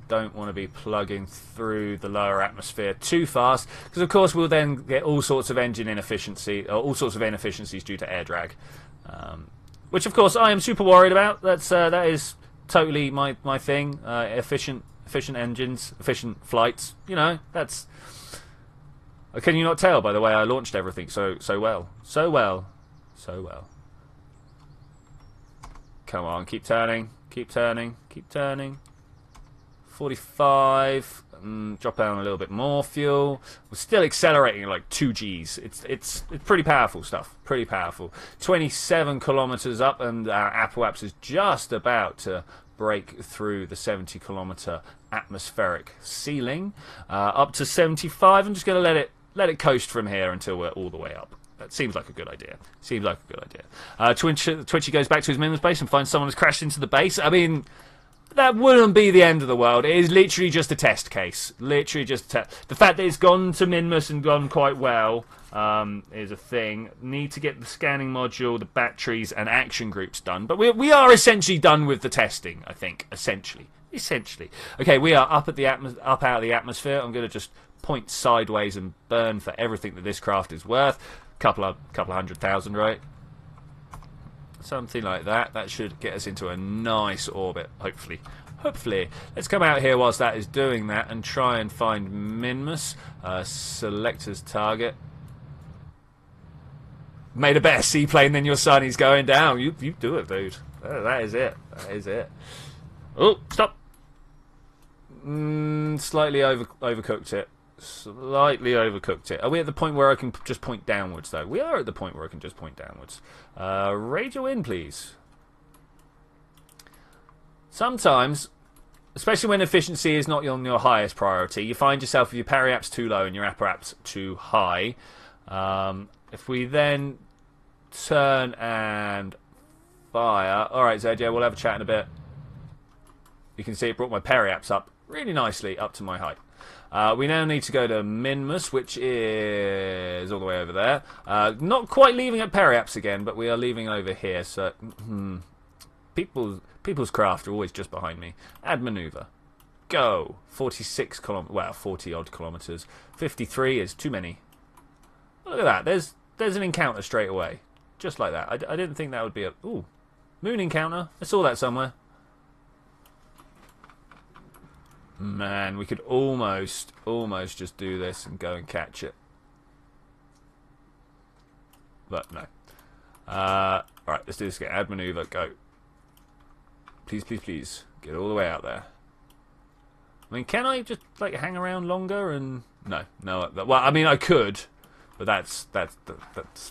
Don't want to be plugging through the lower atmosphere too fast, because of course we'll then get all sorts of engine inefficiency, or all sorts of inefficiencies due to air drag, which of course I am super worried about. That is totally my thing. Efficient engines, efficient flights. You know, that's. Can you not tell by the way I launched everything so well? Come on, keep turning, keep turning, keep turning. 45. Drop down a little bit more fuel. We're still accelerating at like 2 Gs. It's pretty powerful stuff. Pretty powerful. 27 kilometers up, and our Apoaps is just about to break through the 70 kilometer atmospheric ceiling. Up to 75. I'm just going to let it coast from here until we're all the way up. That seems like a good idea. Seems like a good idea. Twitchi goes back to his minimum base and finds someone has crashed into the base. I mean, that wouldn't be the end of the world. It is literally just a test case. Literally just a test. The fact that it's gone to Minmus and gone quite well is a thing. Need to get the scanning module, the batteries, and action groups done. But we are essentially done with the testing, I think. Essentially. Okay, we are up out of the atmosphere. I'm going to just point sideways and burn for everything that this craft is worth. Couple of 100,000, right? Something like that. That should get us into a nice orbit, hopefully. Let's come out here whilst that is doing that and try and find Minmus. Select as target. Made a better seaplane than your son. He's going down. You do it, dude. That is it. That is it. Oh, stop. Slightly overcooked it. Slightly overcooked it. Are we at the point where I can just point downwards, though? We are at the point where I can just point downwards. Radio in, please. Sometimes, especially when efficiency is not on your highest priority, you find yourself with your periaps too low and your apparaps too high. If we then turn and fire... Alright, Zed, yeah, we'll have a chat in a bit. you can see it brought my periaps up really nicely up to my height. We now need to go to Minmus, which is all the way over there. Not quite leaving at periaps again, but we are leaving over here. So people's craft are always just behind me. Add maneuver. Go. 46 kilometers. Well, 40 odd kilometers. 53 is too many. Look at that. There's an encounter straight away, just like that. I didn't think that would be a moon encounter. I saw that somewhere. Man, we could almost just do this and go and catch it. But no. Alright, let's do this again. Add maneuver, go. Please, please, please. Get all the way out there. I mean, can I just, like, hang around longer and... No. Well, I mean, I could, but that's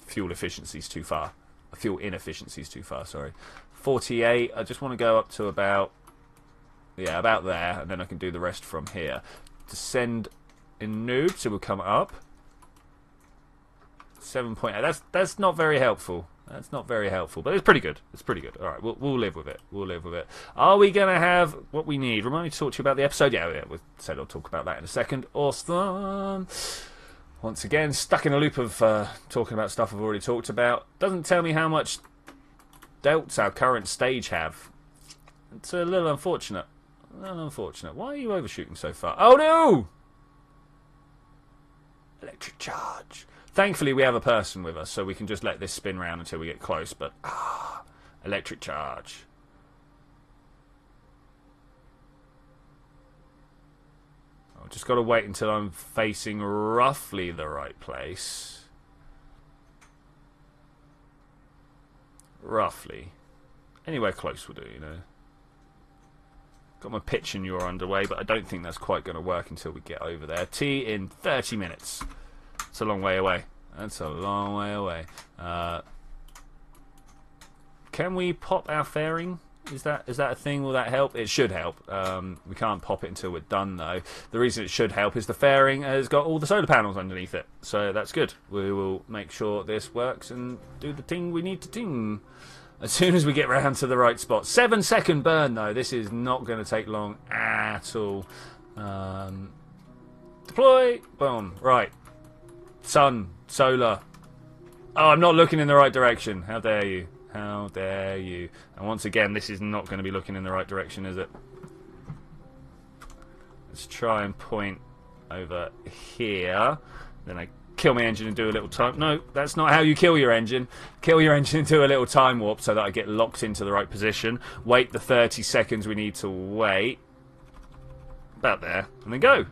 fuel efficiency's too far. Fuel inefficiency's too far, sorry. 48, I just want to go up to about... Yeah, about there, and then I can do the rest from here. Descend in noob, so we'll come up. 7.8. That's not very helpful. That's not very helpful, but it's pretty good. It's pretty good. All right, we'll live with it. We'll live with it. Are we gonna have what we need? Remind me to talk to you about the episode. Yeah. We said I'll talk about that in a second. Awesome. Once again, stuck in a loop of talking about stuff I've already talked about. Doesn't tell me how much delts our current stage have. It's a little unfortunate. Unfortunate. Why are you overshooting so far? Oh no! Electric charge. Thankfully we have a person with us, so we can just let this spin round until we get close, but electric charge. I've just got to wait until I'm facing roughly the right place. Roughly. Anywhere close will do, you know. Got my pitch and you're underway, but I don't think that's quite going to work until we get over there. T in 30 minutes. It's a long way away. That's a long way away. Can we pop our fairing? Is that a thing? Will that help? It should help. We can't pop it until we're done, though. The reason it should help is the fairing has got all the solar panels underneath it. So that's good. We will make sure this works and do the thing we need to ting. As soon as we get round to the right spot. 7-second burn, though. This is not going to take long at all. Deploy. Boom. Right. Sun. Solar. Oh, I'm not looking in the right direction. How dare you. How dare you. And once again, this is not going to be looking in the right direction, is it? Let's try and point over here. Then I kill my engine and do a little time... No, that's not how you kill your engine. Kill your engine and do a little time warp so that I get locked into the right position. Wait the 30 seconds we need to wait. About there. And then go.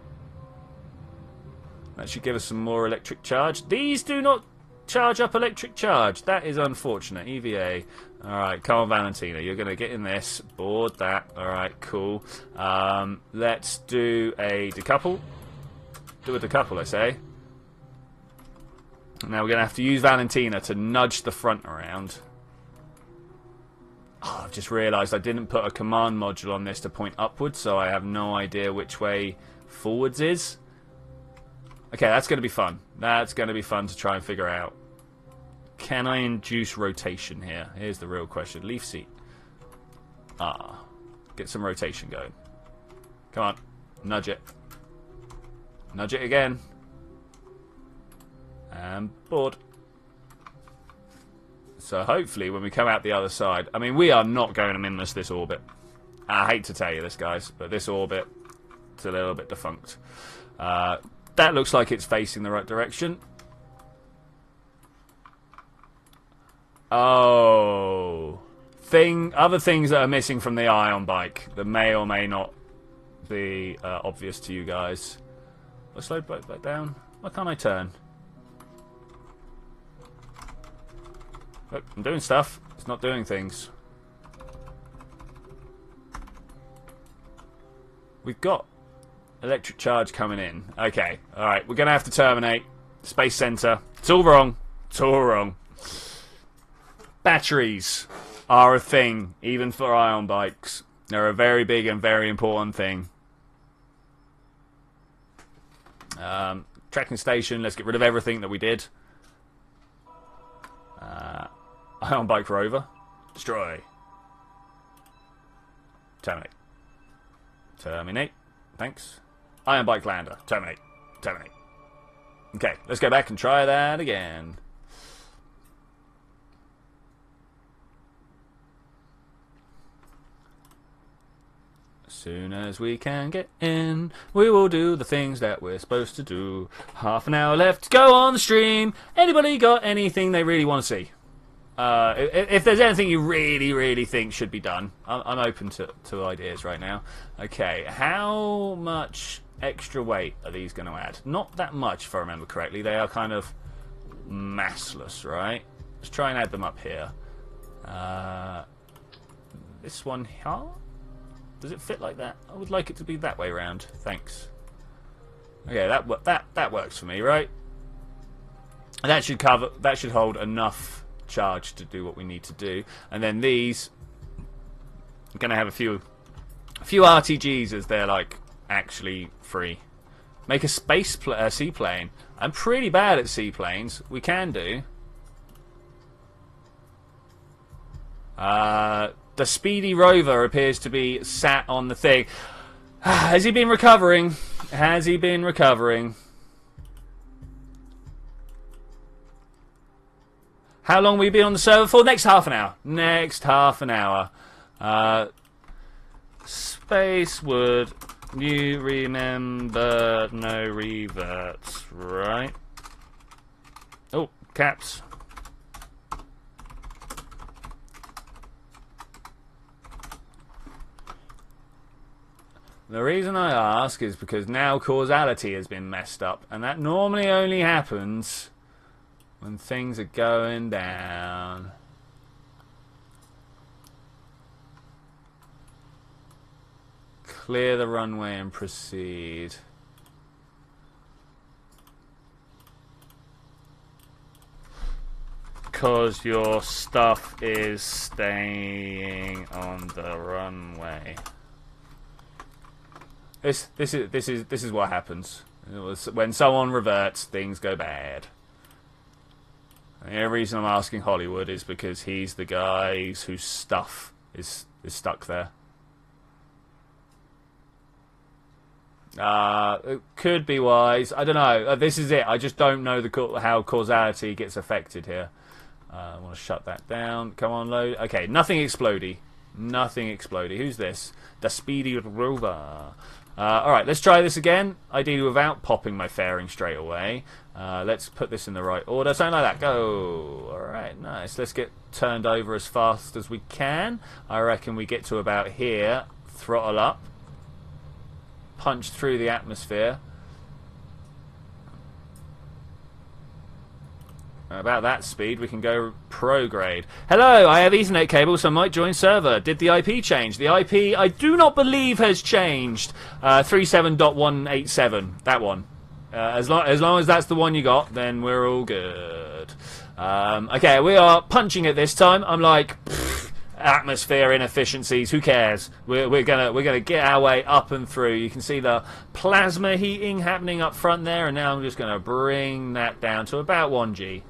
That should give us some more electric charge. These do not charge up electric charge. That is unfortunate. EVA. Alright, come on, Valentina. You're going to get in this. Board that. Alright, cool. Let's do a decouple. Do a decouple, I say. Now we're going to have to use Valentina to nudge the front around. Oh, I've just realised I didn't put a command module on this to point upwards, so I have no idea which way forwards is. Okay, that's going to be fun. That's going to be fun to try and figure out. Can I induce rotation here? Here's the real question. Leaf seat. Get some rotation going. Come on. Nudge it. Nudge it again. And board. So hopefully when we come out the other side... I mean, we are not going to minus this orbit. I hate to tell you this, guys, but this orbit is a little bit defunct. That looks like it's facing the right direction. Oh. Other things that are missing from the Ion bike that may or may not be obvious to you guys. Let's slow back down. Why can't I turn? Look, I'm doing stuff. It's not doing things. We've got electric charge coming in. Okay, alright. We're going to have to terminate. Space Center. It's all wrong. It's all wrong. Batteries are a thing, even for ion bikes. They're a very big and very important thing. Tracking station. Let's get rid of everything that we did. Ion bike rover. Destroy. Terminate. Terminate. Thanks. Iron Bike Lander. Terminate. Terminate. Okay, let's go back and try that again. As soon as we can get in, we will do the things that we're supposed to do. Half an hour left to go on the stream. Anybody got anything they really want to see? If there's anything you really think should be done, I'm open to ideas right now. Okay, how much extra weight are these going to add? Not that much, if I remember correctly. They are kind of massless, right? Let's try and add them up here. This one here? Does it fit like that? I would like it to be that way round. Thanks. Okay, that works for me, right? That should cover. That should hold enough charge to do what we need to do. And then these, I'm gonna have a few RTGs as they're like actually free. Make a seaplane. I'm pretty bad at seaplanes. We can do. The Speedy Rover appears to be sat on the thing. Has he been recovering? Has he been recovering? How long will we be on the server for? Next half an hour. Next half an hour. Space would you remember no reverts, right? Oh, caps. The reason I ask is because now causality has been messed up, and that normally only happens when things are going down. Clear the runway and proceed. Because your stuff is staying on the runway. This is what happens. When someone reverts, things go bad. And the only reason I'm asking Hollywood is because he's the guy whose stuff is stuck there. It could be wise. I don't know. This is it. I just don't know how causality gets affected here. I want to shut that down. Come on, load. Okay, nothing explodey. Nothing explodey. Who's this? The Speedy Rover. Alright, let's try this again. Ideally without popping my fairing straight away. Let's put this in the right order. Something like that. Go. Alright, nice. Let's get turned over as fast as we can. I reckon we get to about here. Throttle up. Punch through the atmosphere. About that speed, we can go pro-grade. Hello, I have Ethernet cable, so I might join server. Did the IP change? The IP, I do not believe, has changed. 37.187, that one. As long as that's the one you got, then we're all good. Okay, we are punching it this time. I'm like, atmosphere inefficiencies. Who cares? We're gonna get our way up and through. You can see the plasma heating happening up front there, and now I'm just gonna bring that down to about 1G.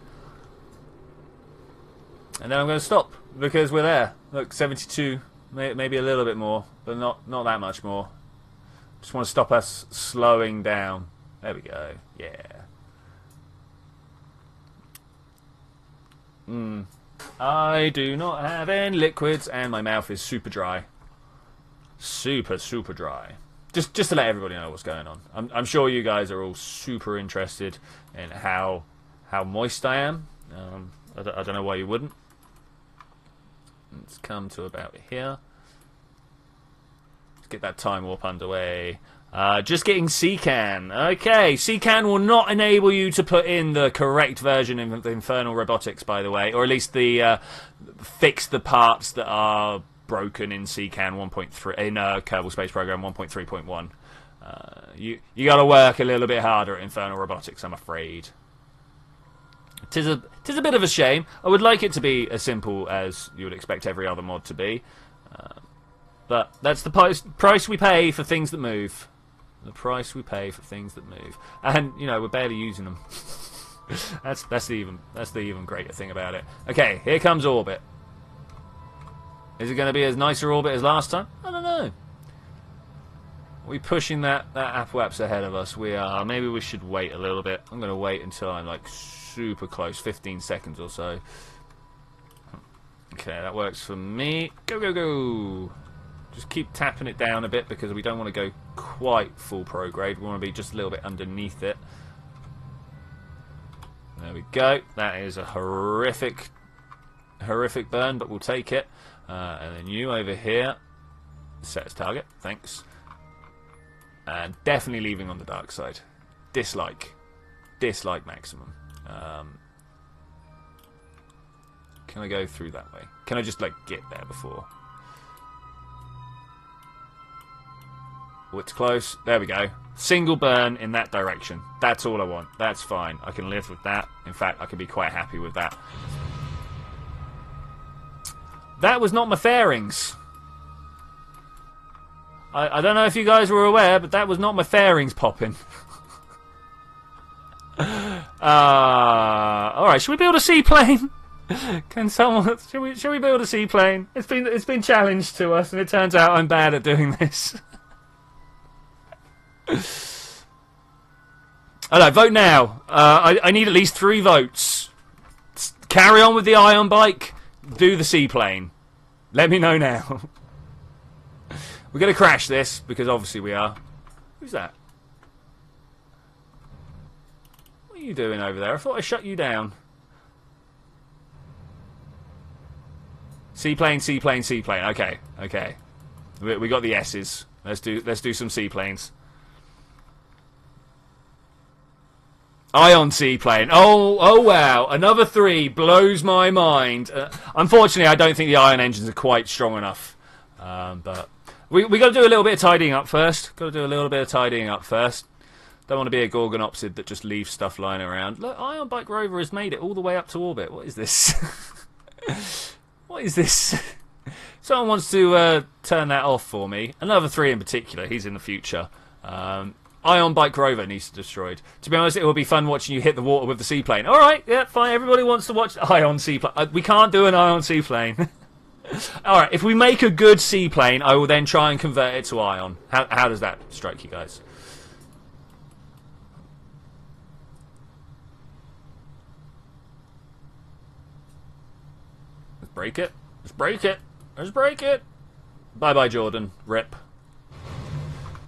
And then I'm going to stop, because we're there. Look, 72, maybe a little bit more, but not that much more. Just want to stop us slowing down. There we go. Yeah. I do not have any liquids, and my mouth is super dry. Super dry. Just to let everybody know what's going on. I'm sure you guys are all super interested in how moist I am. I don't know why you wouldn't. Let's come to about here. Let's get that time warp underway. Just getting CCAN. Okay, CCAN will not enable you to put in the correct version of the Infernal Robotics, by the way, or at least the fix the parts that are broken in CCAN 1.3 in Kerbal Space Program 1.3.1. You got to work a little bit harder at Infernal Robotics, I'm afraid. Tis a bit of a shame. I would like it to be as simple as you would expect every other mod to be. But that's the price we pay for things that move. The price we pay for things that move. And, you know, we're barely using them. that's the even greater thing about it. Okay, here comes orbit. Is it going to be as nicer orbit as last time? I don't know. we pushing that apoapse ahead of us? We are. Maybe we should wait a little bit. I'm going to wait until I'm like super close, 15 seconds or so. Okay, that works for me. Go, go, go. Just keep tapping it down a bit because we don't want to go quite full prograde. We want to be just a little bit underneath it. There we go. That is a horrific burn, but we'll take it. And then you over here. Set as target. Thanks. And definitely leaving on the dark side. Dislike. Dislike maximum. Can I go through that way? Can I just, like, get there before? Oh, it's close. There we go. Single burn in that direction. That's all I want. That's fine. I can live with that. In fact, I can be quite happy with that. That was not my fairings. I don't know if you guys were aware, but that was not my fairings popping. Alright, should we build a seaplane? Can someone... Should we build a seaplane? It's been challenged to us, and it turns out I'm bad at doing this. Alright, vote now. I need at least 3 votes. Carry on with the ion bike. Do the seaplane. Let me know now. We're going to crash this, because obviously we are. Who's that? What are you doing over there? I thought I shut you down. Seaplane, seaplane, seaplane. Okay, okay. We got the S's. Let's do some seaplanes. Ion seaplane. Oh wow. Another 3 blows my mind. Unfortunately, I don't think the ion engines are quite strong enough. But we got to do a little bit of tidying up first. Got to do a little bit of tidying up first. Don't want to be a Gorgonopsid that just leaves stuff lying around. Look, Ion Bike Rover has made it all the way up to orbit. What is this? What is this? Someone wants to turn that off for me. Another 3 in particular. He's in the future. Ion Bike Rover needs to be destroyed. To be honest, it will be fun watching you hit the water with the seaplane. Alright, yeah, fine. Everybody wants to watch Ion Seaplane. We can't do an Ion Seaplane. Alright, if we make a good seaplane, I will then try and convert it to Ion. How does that strike you guys? Let's break it. Let's break it. Let's break it. Bye-bye, Jordan. Rip.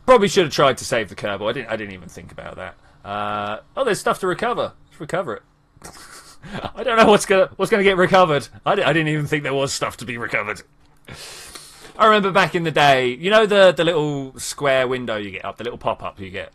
Probably should have tried to save the Kerbal. I didn't even think about that. Oh, there's stuff to recover. Let's recover it. I don't know what's gonna get recovered. I didn't even think there was stuff to be recovered. I remember back in the day, you know the little square window you get up, the little pop-up you get.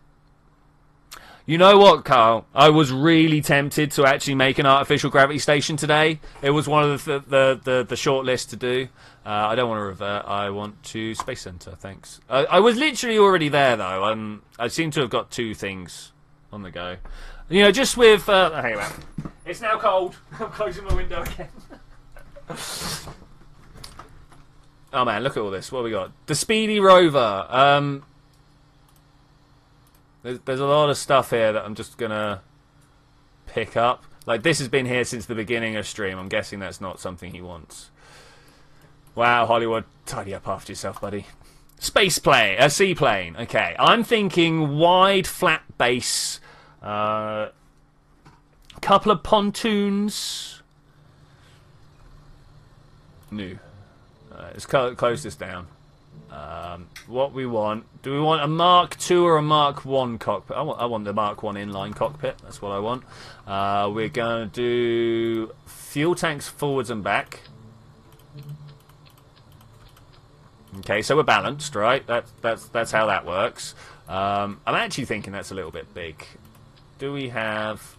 You know what, Carl? I was really tempted to actually make an artificial gravity station today. It was one of the short list to do. I don't want to revert. I want to Space Center, thanks. I was literally already there, though. I seem to have got 2 things on the go. You know, just with... hang on. It's now cold. I'm closing my window again. Oh, man, look at all this. What have we got? The Speedy Rover. There's a lot of stuff here that I'm just going to pick up. Like, this has been here since the beginning of stream. I'm guessing that's not something he wants. Wow, Hollywood. Tidy up after yourself, buddy. Space plane. A seaplane. Okay. I'm thinking wide, flat base. Couple of pontoons. New. Let's close this down. What we want. Do we want a Mark II or a Mark I cockpit? I want the Mark I inline cockpit. That's what I want. We're going to do fuel tanks forwards and back. Okay, so we're balanced, right? That's how that works. I'm actually thinking that's a little bit big. Do we have...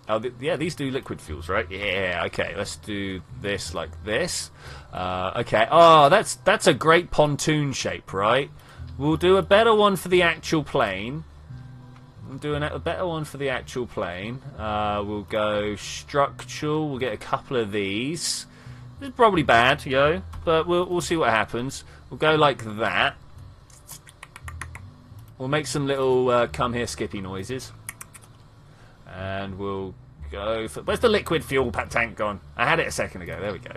Oh, yeah, these do liquid fuels, right? Yeah, okay, let's do this like this. Okay, oh, that's a great pontoon shape, right? We'll do a better one for the actual plane. We'll do a better one for the actual plane. We'll go structural. We'll get a couple of these. This is probably bad, yo, but we'll see what happens. We'll go like that. We'll make some little come here Skippy noises. And we'll go for... Where's the liquid fuel tank gone? I had it a second ago. There we go.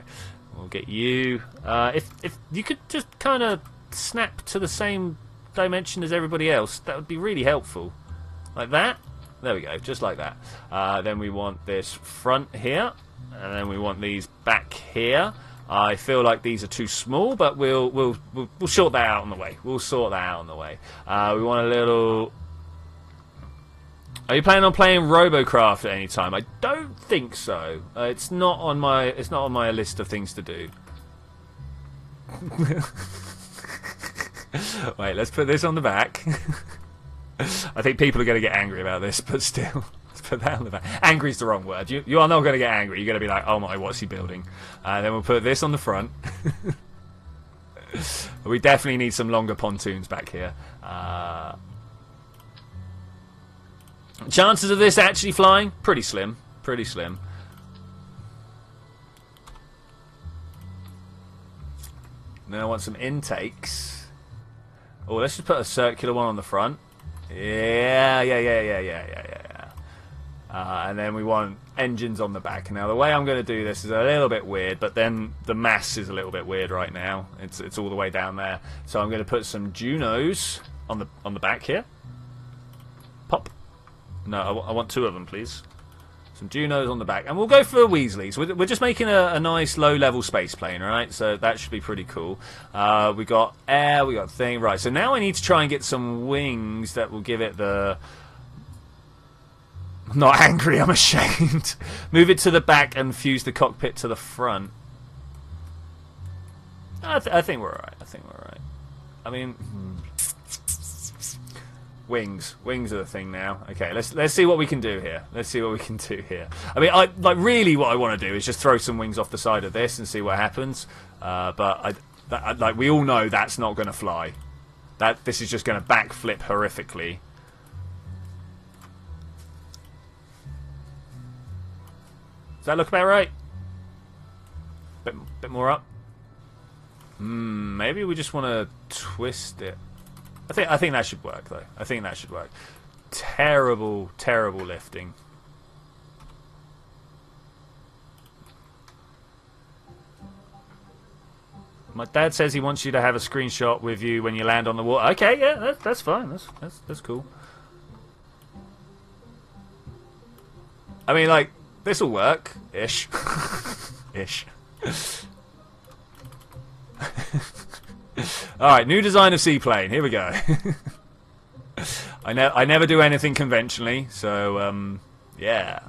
We'll get you... if you could just kind of snap to the same dimension as everybody else. That would be really helpful. Like that. There we go, just like that. Then we want this front here, and then we want these back here. I feel like these are too small, but we'll sort that out on the way. We'll sort that out on the way. We want a little. Are you planning on playing Robocraft at any time? I don't think so. It's not on my list of things to do. Wait, let's put this on the back. I think people are going to get angry about this, but still, let's put that on the back. Angry is the wrong word. You are not going to get angry. You're going to be like, oh my, what's he building? And then we'll put this on the front. We definitely need some longer pontoons back here. Chances of this actually flying? Pretty slim. Pretty slim. Then I want some intakes. Oh, let's just put a circular one on the front. Yeah. And then we want engines on the back. Now, the way I'm going to do this is a little bit weird, but then the mass is a little bit weird right now. It's all the way down there. So I'm going to put some Junos on the back here. Pop. No, I want two of them, please. Some Junos on the back. And we'll go for Weasleys. We're just making a nice low-level space plane, right? So that should be pretty cool. We got air, we got thing. Right, so now I need to try and get some wings that will give it the... I'm not angry, I'm ashamed. Move it to the back and fuse the cockpit to the front. I think we're alright. I think we're alright. I mean... Wings are the thing now. Okay, let's see what we can do here. Let's see what we can do here. I mean, really what I want to do is just throw some wings off the side of this and see what happens. But like we all know that's not going to fly. This is just going to backflip horrifically. Does that look about right? Bit more up. Maybe we just want to twist it. I think that should work, though. I think that should work. Terrible lifting. My dad says he wants you to have a screenshot with you when you land on the water. Okay, yeah, that's fine. That's cool. I mean, like, this will work. Ish. Ish. Alright, new design of seaplane. Here we go. I never do anything conventionally, so, yeah.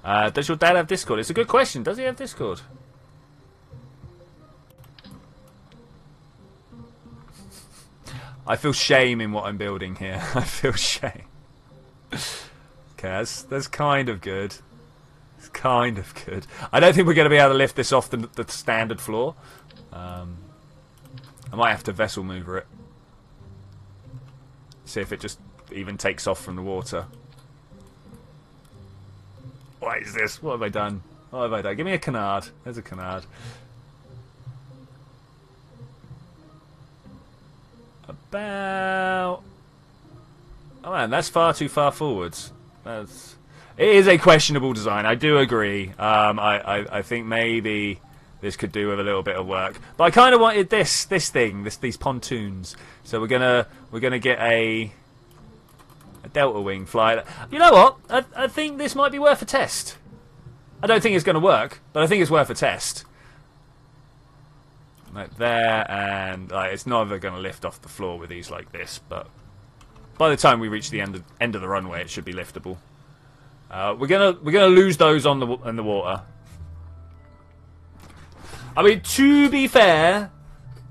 Does your dad have Discord? It's a good question. Does he have Discord? I feel shame in what I'm building here. I feel shame. Okay, that's kind of good. It's kind of good. I don't think we're going to be able to lift this off the standard floor. I might have to vessel mover it. See if it just even takes off from the water. What is this? What have I done? What have I done? Give me a canard. There's a canard. About... Oh man, that's far too far forwards. It is a questionable design. I do agree. I think maybe this could do with a little bit of work. But I kind of wanted these pontoons. So we're gonna get a delta wing fly. You know what? I think this might be worth a test. I don't think it's going to work, but I think it's worth a test. Like there, and it's never going to lift off the floor with these like this. But by the time we reach the end of the runway, it should be liftable. We're gonna lose those in the water. I mean, to be fair,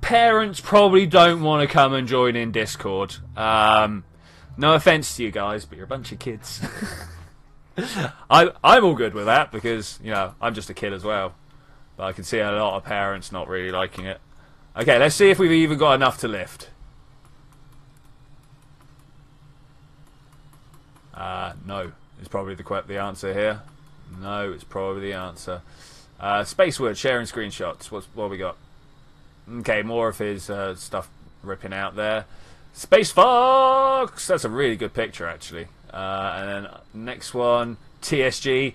parents probably don't want to come and join in Discord. No offense to you guys, but you're a bunch of kids. I'm all good with that because, you know, I'm just a kid as well. But I can see a lot of parents not really liking it. Okay, let's see if we've even got enough to lift. No, is probably the answer here. No, it's probably the answer. Spaceward, sharing screenshots. What we got? Okay, more of his stuff ripping out there. Space Fox! That's a really good picture, actually. And then next one, TSG.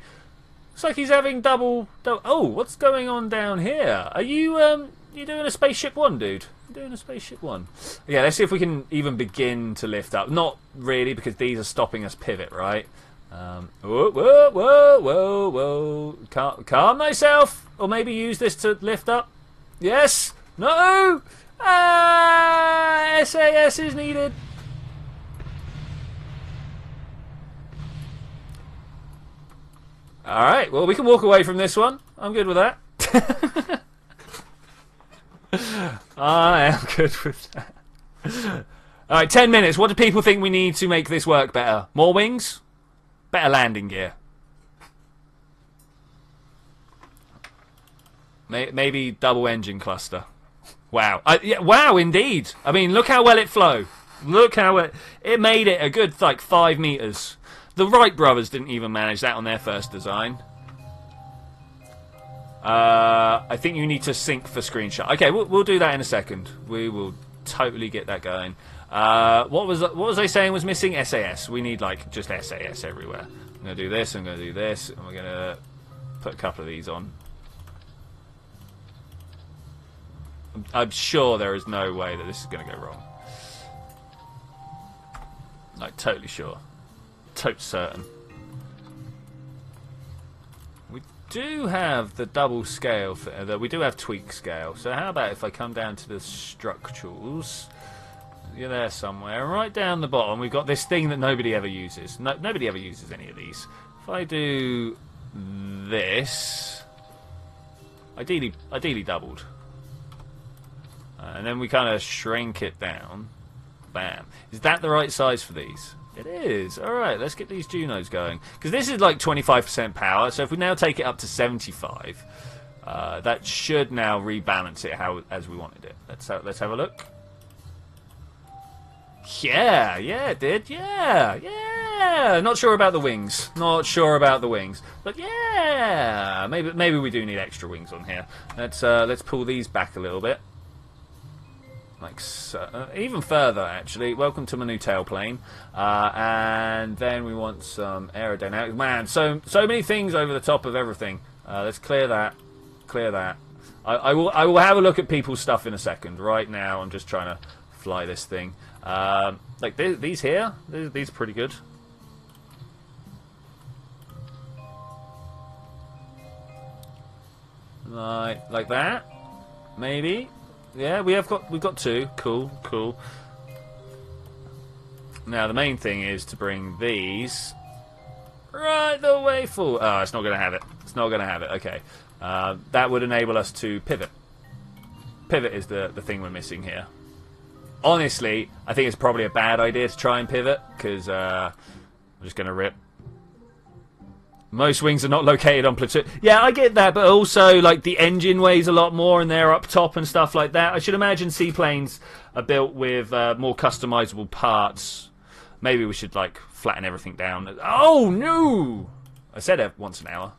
Looks like he's having double... Oh, what's going on down here? Are you You doing a spaceship one, dude? You doing a spaceship one? Yeah, let's see if we can even begin to lift up. Not really, because these are stopping us pivot, right? Whoa, whoa, whoa, whoa, whoa. Calm thyself. Or maybe use this to lift up. Yes. No. SAS is needed. Alright, well, we can walk away from this one. I'm good with that. I am good with that. Alright, 10 minutes. What do people think we need to make this work better? More wings? Better landing gear. Maybe double engine cluster. Wow. Yeah, wow, indeed. I mean, look how well it flew. Look how it made it a good, like, 5 meters. The Wright brothers didn't even manage that on their first design. I think you need to sync for screenshot. Okay, we'll do that in a second. We will totally get that going. What was I saying was missing? SAS. We need like just SAS everywhere. I'm gonna do this. I'm gonna do this, and we're gonna put a couple of these on. I'm sure there is no way that this is gonna go wrong. Like totally sure. Totes certain. We do have the double scale for we do have tweak scale. So how about if I come down to the structurals? You're there somewhere, right down the bottom. We've got this thing that nobody ever uses. Nobody ever uses any of these. If I do this, ideally doubled, and then we kind of shrink it down. Bam. Is that the right size for these? It is. Alright, let's get these Junos going. Because this is like 25% power, so if we now take it up to 75, that should now rebalance it as we wanted it. Let's have a look. Yeah, it did. Yeah. Not sure about the wings. But yeah, maybe we do need extra wings on here. Let's pull these back a little bit. Like so, even further actually. Welcome to my new tailplane, and then we want some aerodynamics. Man, so many things over the top of everything. Let's clear that. I will have a look at people's stuff in a second. Right now, I'm just trying to fly this thing. Like these here, these are pretty good. Like that, maybe. Yeah, we've got 2. Cool. Now the main thing is to bring these right the way forward. Oh, it's not going to have it. Okay, that would enable us to pivot. Pivot is the thing we're missing here. Honestly, I think it's probably a bad idea to try and pivot because I'm just going to rip. Most wings are not located on platoon. Yeah, I get that, but also like the engine weighs a lot more and they're up top and stuff like that. I should imagine seaplanes are built with more customizable parts. Maybe we should like flatten everything down. Oh no! I said once an hour.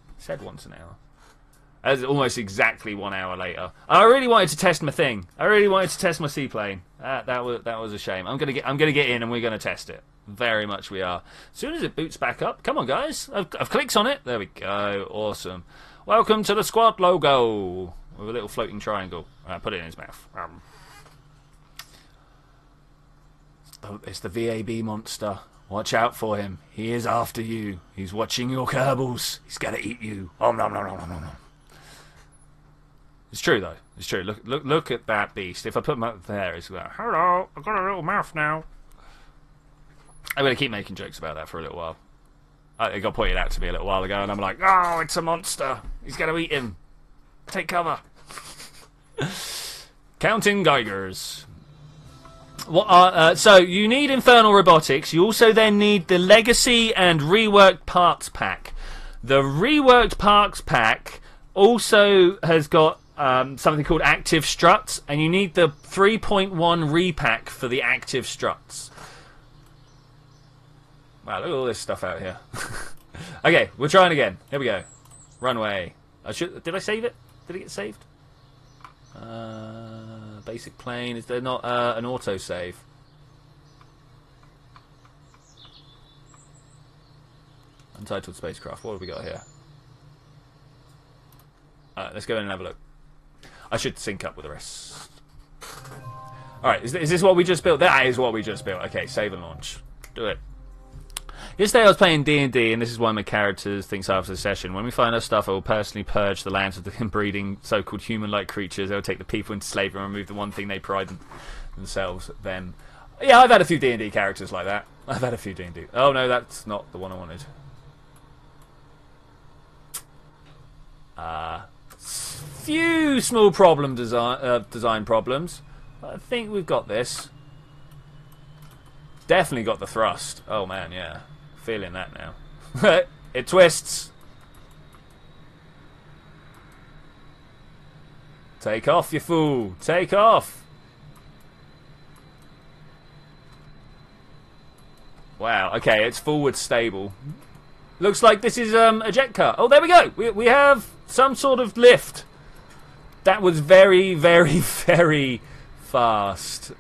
That's almost exactly 1 hour later. I really wanted to test my thing. I really wanted to test my seaplane. That was a shame. I'm gonna get in and we're gonna test it. Very much we are. As soon as it boots back up, come on guys. I've clicked on it. There we go. Awesome. Welcome to the squad logo with a little floating triangle. Put it in his mouth. It's the VAB monster. Watch out for him. He is after you. He's watching your Kerbals. He's gonna eat you. Oh no. It's true though. It's true. Look at that beast. If I put him up there, it's like, hello, I've got a little mouth now. I'm going to keep making jokes about that for a little while. It got pointed out to me a little while ago, and I'm like, oh, it's a monster. He's going to eat him. Take cover. Counting Geigers. So you need Infernal Robotics. You also then need the Legacy and Reworked Parts Pack. The Reworked Parts Pack also has got something called Active Struts, and you need the 3.1 repack for the Active Struts. Wow, look at all this stuff out here. Okay, we're trying again. Here we go. Runway. Did I save it? Did it get saved? Basic plane. Is there not an auto save? Untitled spacecraft. What have we got here? Alright, let's go in and have a look. I should sync up with the rest. Alright, is this what we just built? That is what we just built. Okay, save and launch. Do it. Yesterday I was playing D&D, and this is one of my characters thinks after the session. When we find our stuff, I will personally purge the lands of the inbreeding so-called human-like creatures. I will take the people into slavery and remove the one thing they pride themselves, them. Yeah, I've had a few D&D characters like that. I've had a few D&D. Oh no, that's not the one I wanted. Few small design problems. I think we've got this. Definitely got the thrust. Oh man, yeah. Feeling that now. It twists. Take off, you fool. Take off. Wow, okay, it's forward stable. Looks like this is a jet car. Oh, there we go. We have some sort of lift. That was very, very, very fast.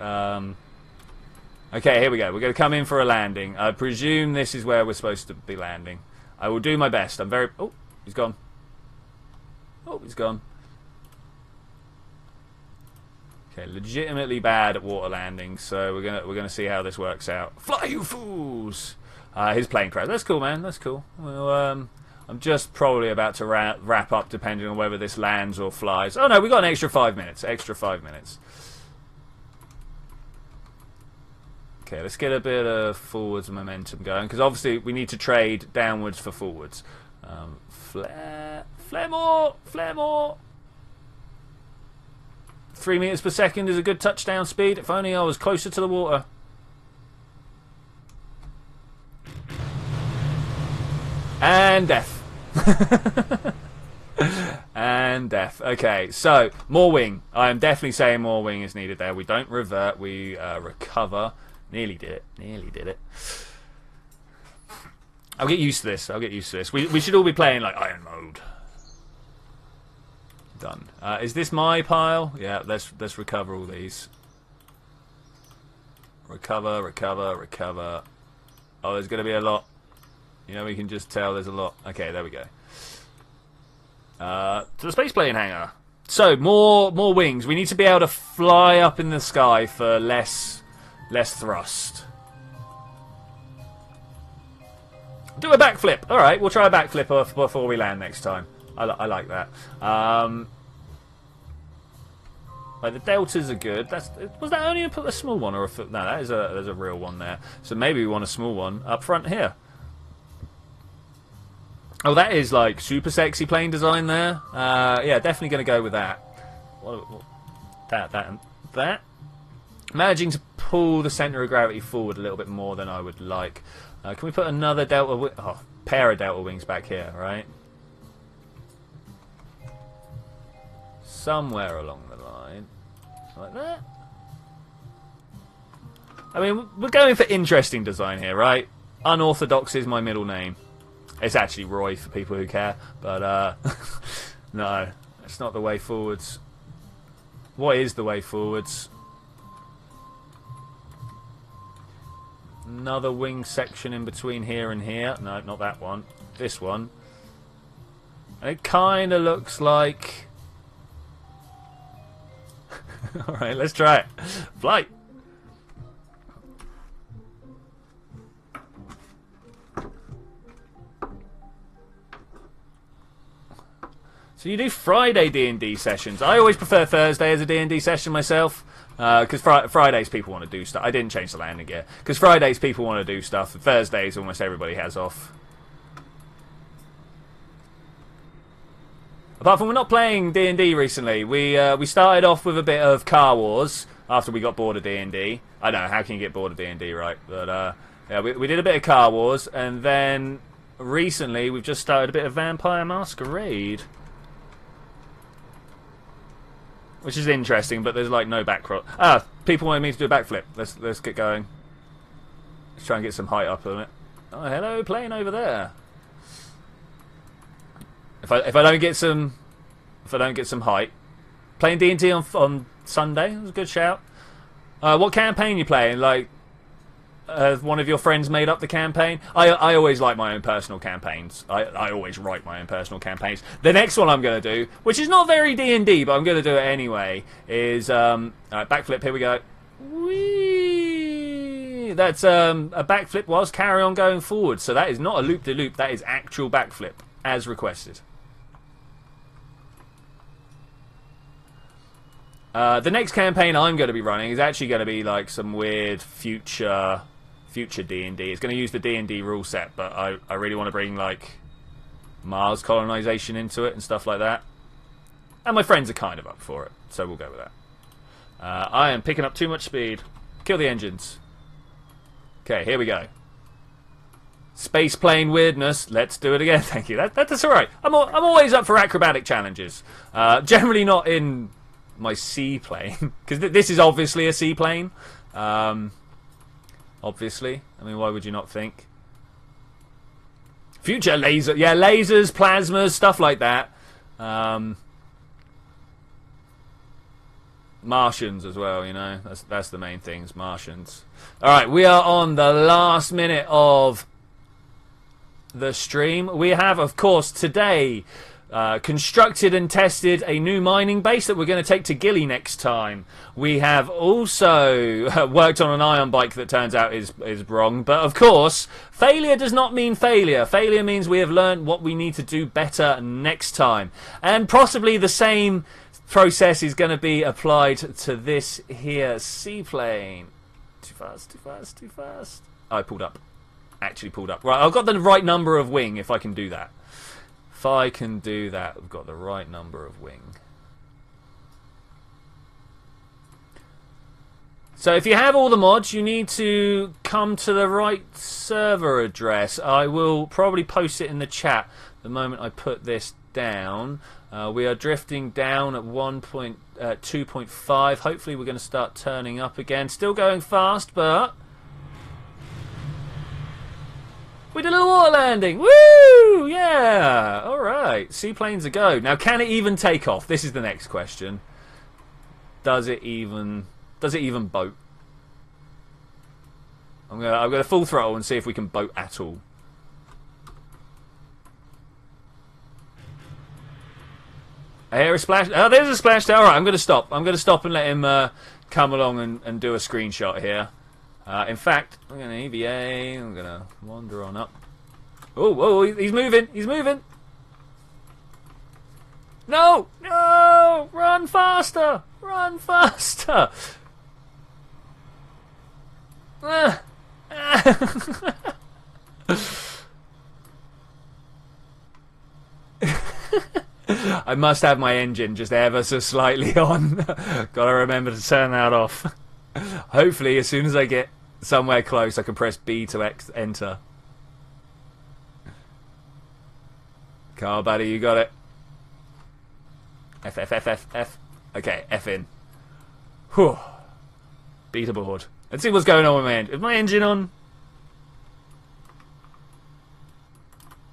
Okay, here we go. We're going to come in for a landing. I presume this is where we're supposed to be landing. I will do my best. I'm very... Oh, he's gone. Oh, he's gone. Okay, legitimately bad at water landings, so we're gonna see how this works out. Fly, you fools! His plane crash. That's cool, man. That's cool. Well, I'm just probably about to wrap up, depending on whether this lands or flies. Oh no, we got an extra 5 minutes. Extra 5 minutes. Okay, let's get a bit of forwards momentum going, because obviously we need to trade downwards for forwards. Flare more! Flare more! 3 meters per second is a good touchdown speed. If only I was closer to the water. And death. And death. Okay, so more wing. I am definitely saying more wing is needed there. We don't revert, we recover. Nearly did it. Nearly did it. I'll get used to this. I'll get used to this. We should all be playing like Iron Mode. Done. Is this my pile? Yeah, let's recover all these. Recover, recover, recover. Oh, there's going to be a lot. You know, we can just tell there's a lot. Okay, there we go. To the space plane hangar. So, more wings. We need to be able to fly up in the sky for less thrust. Do a backflip. All right, we'll try a backflip before we land next time. I like that. Like the deltas are good. Was that only a small one or a no? There's a real one there. So maybe we want a small one up front here. Oh, that is like super sexy plane design there. Yeah, definitely going to go with that. That. Managing to pull the center of gravity forward a little bit more than I would like. Can we put another pair of delta wings back here, right? Somewhere along the line. Like that. I mean, we're going for interesting design here, right? Unorthodox is my middle name. It's actually Roy for people who care. But, no. It's not the way forwards. What is the way forwards? Another wing section in between here and here. No, not that one. This one. And it kind of looks like... Alright, let's try it. Flight! So you do Friday D&D sessions. I always prefer Thursday as a D&D session myself. Because Fridays people want to do stuff. I didn't change the landing gear. Because Fridays people want to do stuff. Thursdays almost everybody has off. Apart from we're not playing D&D recently. We started off with a bit of Car Wars after we got bored of D&D. I don't know, how can you get bored of D&D, right? But yeah, we did a bit of Car Wars. And then recently we've just started a bit of Vampire Masquerade. Which is interesting, but there's like no backcross. Ah, people wanted me to do a backflip. Let's get going. Let's try and get some height up on it. Oh, hello, plane over there. If I don't get some height, playing D&D on Sunday was a good shout. What campaign you playing? Like one of your friends made up the campaign? I always like my own personal campaigns. I always write my own personal campaigns. The next one I'm going to do, which is not very D&D, but I'm going to do it anyway, is... Alright, backflip, here we go. Whee! That's a backflip whilst carry on going forward. So that is not a loop-de-loop, that is actual backflip, as requested. The next campaign I'm going to be running is actually going to be like some weird future D&D. It's going to use the D&D rule set, but I really want to bring like Mars colonization into it and stuff like that. And my friends are kind of up for it, so we'll go with that. I am picking up too much speed. Kill the engines. Okay, here we go. Space plane weirdness. Let's do it again. Thank you. That's all right. I'm always up for acrobatic challenges. Generally not in my seaplane, because this is obviously a seaplane. Obviously, I mean, why would you not think? Future laser, yeah, lasers, plasmas, stuff like that. Martians as well, you know. That's the main things. Martians. All right, we are on the last minute of the stream. We have, of course, today. Constructed and tested a new mining base that we're going to take to Gilly next time. We have also worked on an ion bike that turns out is wrong. But of course, failure does not mean failure. Failure means we have learned what we need to do better next time. And possibly the same process is going to be applied to this here seaplane. Too fast, too fast, too fast. Oh, I pulled up. Actually pulled up. Right, I've got the right number of wing if I can do that. If I can do that, we've got the right number of wing. So if you have all the mods, you need to come to the right server address. I will probably post it in the chat the moment I put this down. We are drifting down at 2.5. Hopefully we're going to start turning up again. Still going fast, but... we did a little water landing. Woo! Yeah. All right. Seaplanes a go. Now, can it even take off? This is the next question. Does it even boat? I'm gonna full throttle and see if we can boat at all. I hear a splash. Oh, there's a splash. All right. I'm gonna stop. I'm gonna stop and let him come along and do a screenshot here. In fact, I'm going to EVA, I'm going to wander on up. Oh, he's moving, he's moving. No, no, run faster, run faster. I must have my engine just ever so slightly on. Gotta remember to turn that off. Hopefully, as soon as I get somewhere close, I can press B to enter. Come on, buddy, you got it. F, F, F, F, F. Okay, F in. Whew. Beat aboard. Let's see what's going on with my engine. Is my engine on?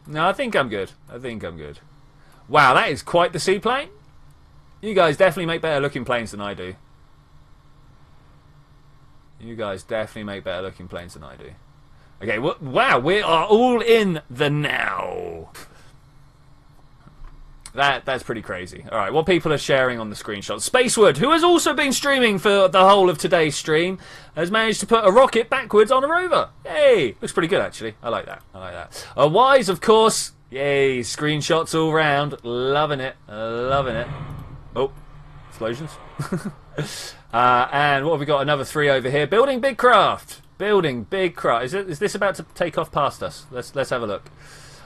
No, I think I'm good. I think I'm good. Wow, that is quite the seaplane. You guys definitely make better looking planes than I do. You guys definitely make better looking planes than I do. Okay, wow, we are all in the now. That's pretty crazy. Alright, what people are sharing on the screenshot. Spacewood, who has also been streaming for the whole of today's stream, has managed to put a rocket backwards on a rover. Yay! Looks pretty good, actually. I like that. I like that. Wise, of course. Yay, screenshots all round. Loving it. Loving it. Oh, explosions. And what have we got? Another 3 over here. Building big craft. Building big craft. Is this about to take off past us? Let's have a look.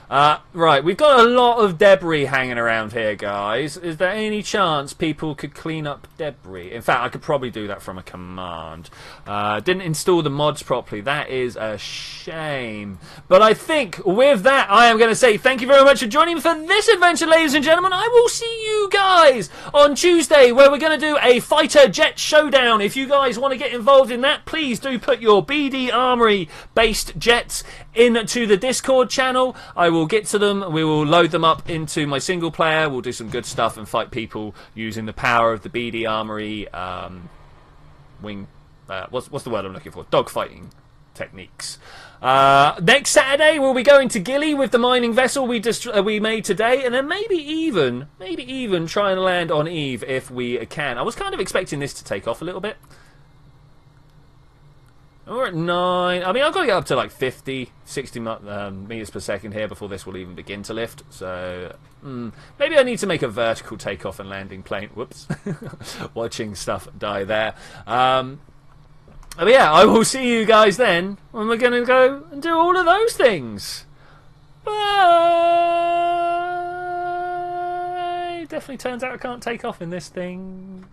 Right, we've got a lot of debris hanging around here, guys. Is there any chance people could clean up debris? In fact, I could probably do that from a command. Didn't install the mods properly. That is a shame. But I think with that, I am going to say thank you very much for joining me for this adventure, ladies and gentlemen. I will see you guys on Tuesday, where we're going to do a fighter jet showdown. If you guys want to get involved in that, please do put your BD Armory based jets into the Discord channel. I will get to them. We will load them up into my single player. We'll do some good stuff and fight people using the power of the BD Armory wing. What's the word I'm looking for? Dogfighting. techniques. Next Saturday we'll be going to Gilly with the mining vessel we made today, and then maybe even try and land on Eve if we can. I was kind of expecting this to take off a little bit. We're at 9. I mean, I've got to get up to like 50, 60 meters per second here before this will even begin to lift. So maybe I need to make a vertical takeoff and landing plane. Whoops. Watching stuff die there. But yeah, I will see you guys then when we're going to go and do all of those things. Bye! Definitely turns out I can't take off in this thing.